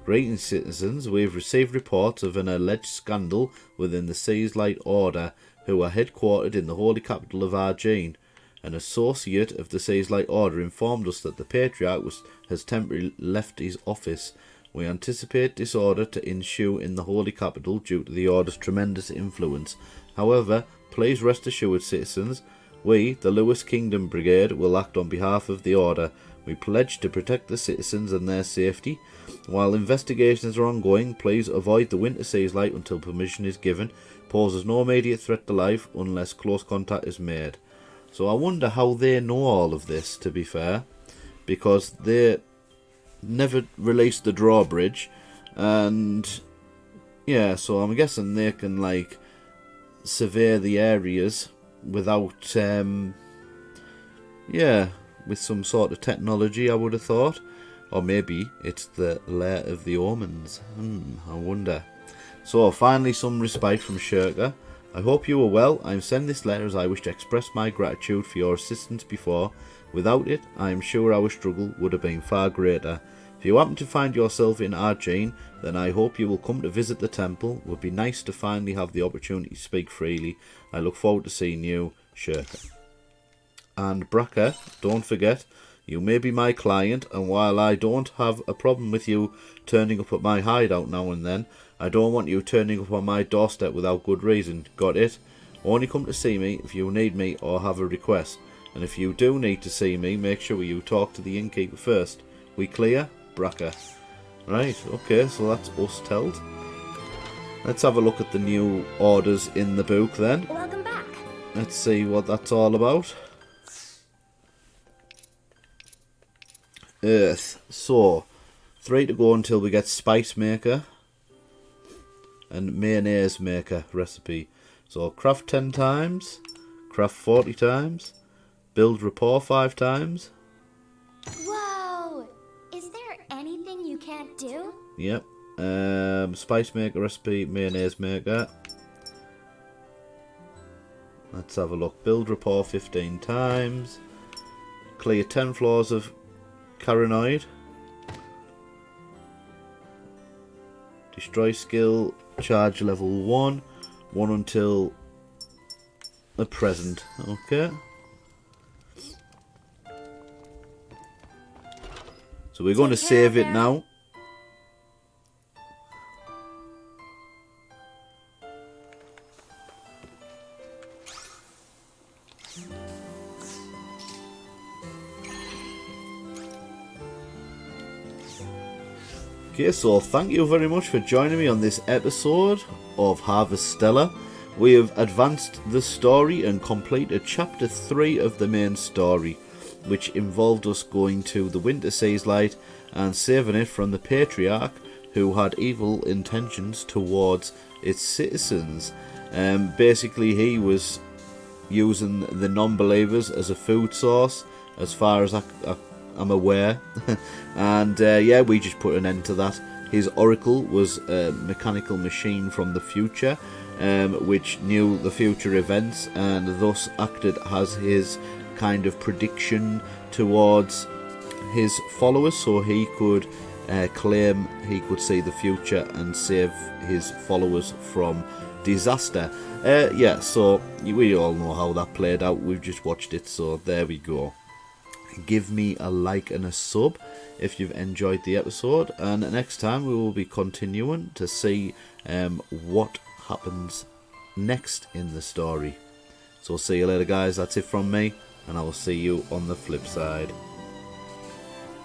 Greetings, citizens. We have received reports of an alleged scandal within the Seaslight Order, who are headquartered in the holy capital of Argene. An associate of the Seaslight Order informed us that the Patriarch has temporarily left his office. We anticipate disorder to ensue in the holy capital due to the Order's tremendous influence. However, please rest assured, citizens, we, the Lewis Kingdom Brigade, will act on behalf of the Order. We pledge to protect the citizens and their safety. While investigations are ongoing, please avoid the Winter Seaslight until permission is given. Poses no immediate threat to life unless close contact is made. So I wonder how they know all of this, to be fair, because they never released the drawbridge, and yeah, so I'm guessing they can like survey the areas without Yeah, with some sort of technology, I would have thought. Or maybe it's the lair of the omens. I wonder. So, finally some respite from Shirker. I hope you are well. I am sending this letter as I wish to express my gratitude for your assistance before. Without it, I am sure our struggle would have been far greater. If you happen to find yourself in Arjane, then I hope you will come to visit the temple. It would be nice to finally have the opportunity to speak freely. I look forward to seeing you, Shirker. And Bracker, don't forget, you may be my client, and while I don't have a problem with you turning up at my hideout now and then, I don't want you turning up on my doorstep without good reason. Got it? Only come to see me if you need me or have a request. And if you do need to see me, make sure you talk to the innkeeper first. We clear? Bracker. Right, okay, so that's us told. Let's have a look at the new orders in the book then. Welcome back. Let's see what that's all about. Earth. So, 3 to go until we get Spice Maker and Mayonnaise Maker recipe. So, craft 10 times, craft 40 times, build rapport 5 times. Whoa! Is there anything you can't do? Yep. Spice Maker recipe, Mayonnaise Maker. Let's have a look. Build rapport 15 times. Clear 10 floors of Caranoid. Destroy skill, charge level 1. 1 until the present. Okay. So we're going to save it now. Okay, so thank you very much for joining me on this episode of Harvestella. We have advanced the story and completed chapter 3 of the main story, which involved us going to the Winter Seaslight and saving it from the Patriarch, who had evil intentions towards its citizens. Basically, he was using the non-believers as a food source, as far as I'm aware. And yeah, we just put an end to that. His oracle was a mechanical machine from the future, which knew the future events and thus acted as his kind of prediction towards his followers, so he could claim he could see the future and save his followers from disaster. Yeah, so we all know how that played out. We've just watched it, so there we go. Give me a like and a sub if you've enjoyed the episode, and next time we will be continuing to see what happens next in the story. So see you later, guys. That's it from me, and I will see you on the flip side.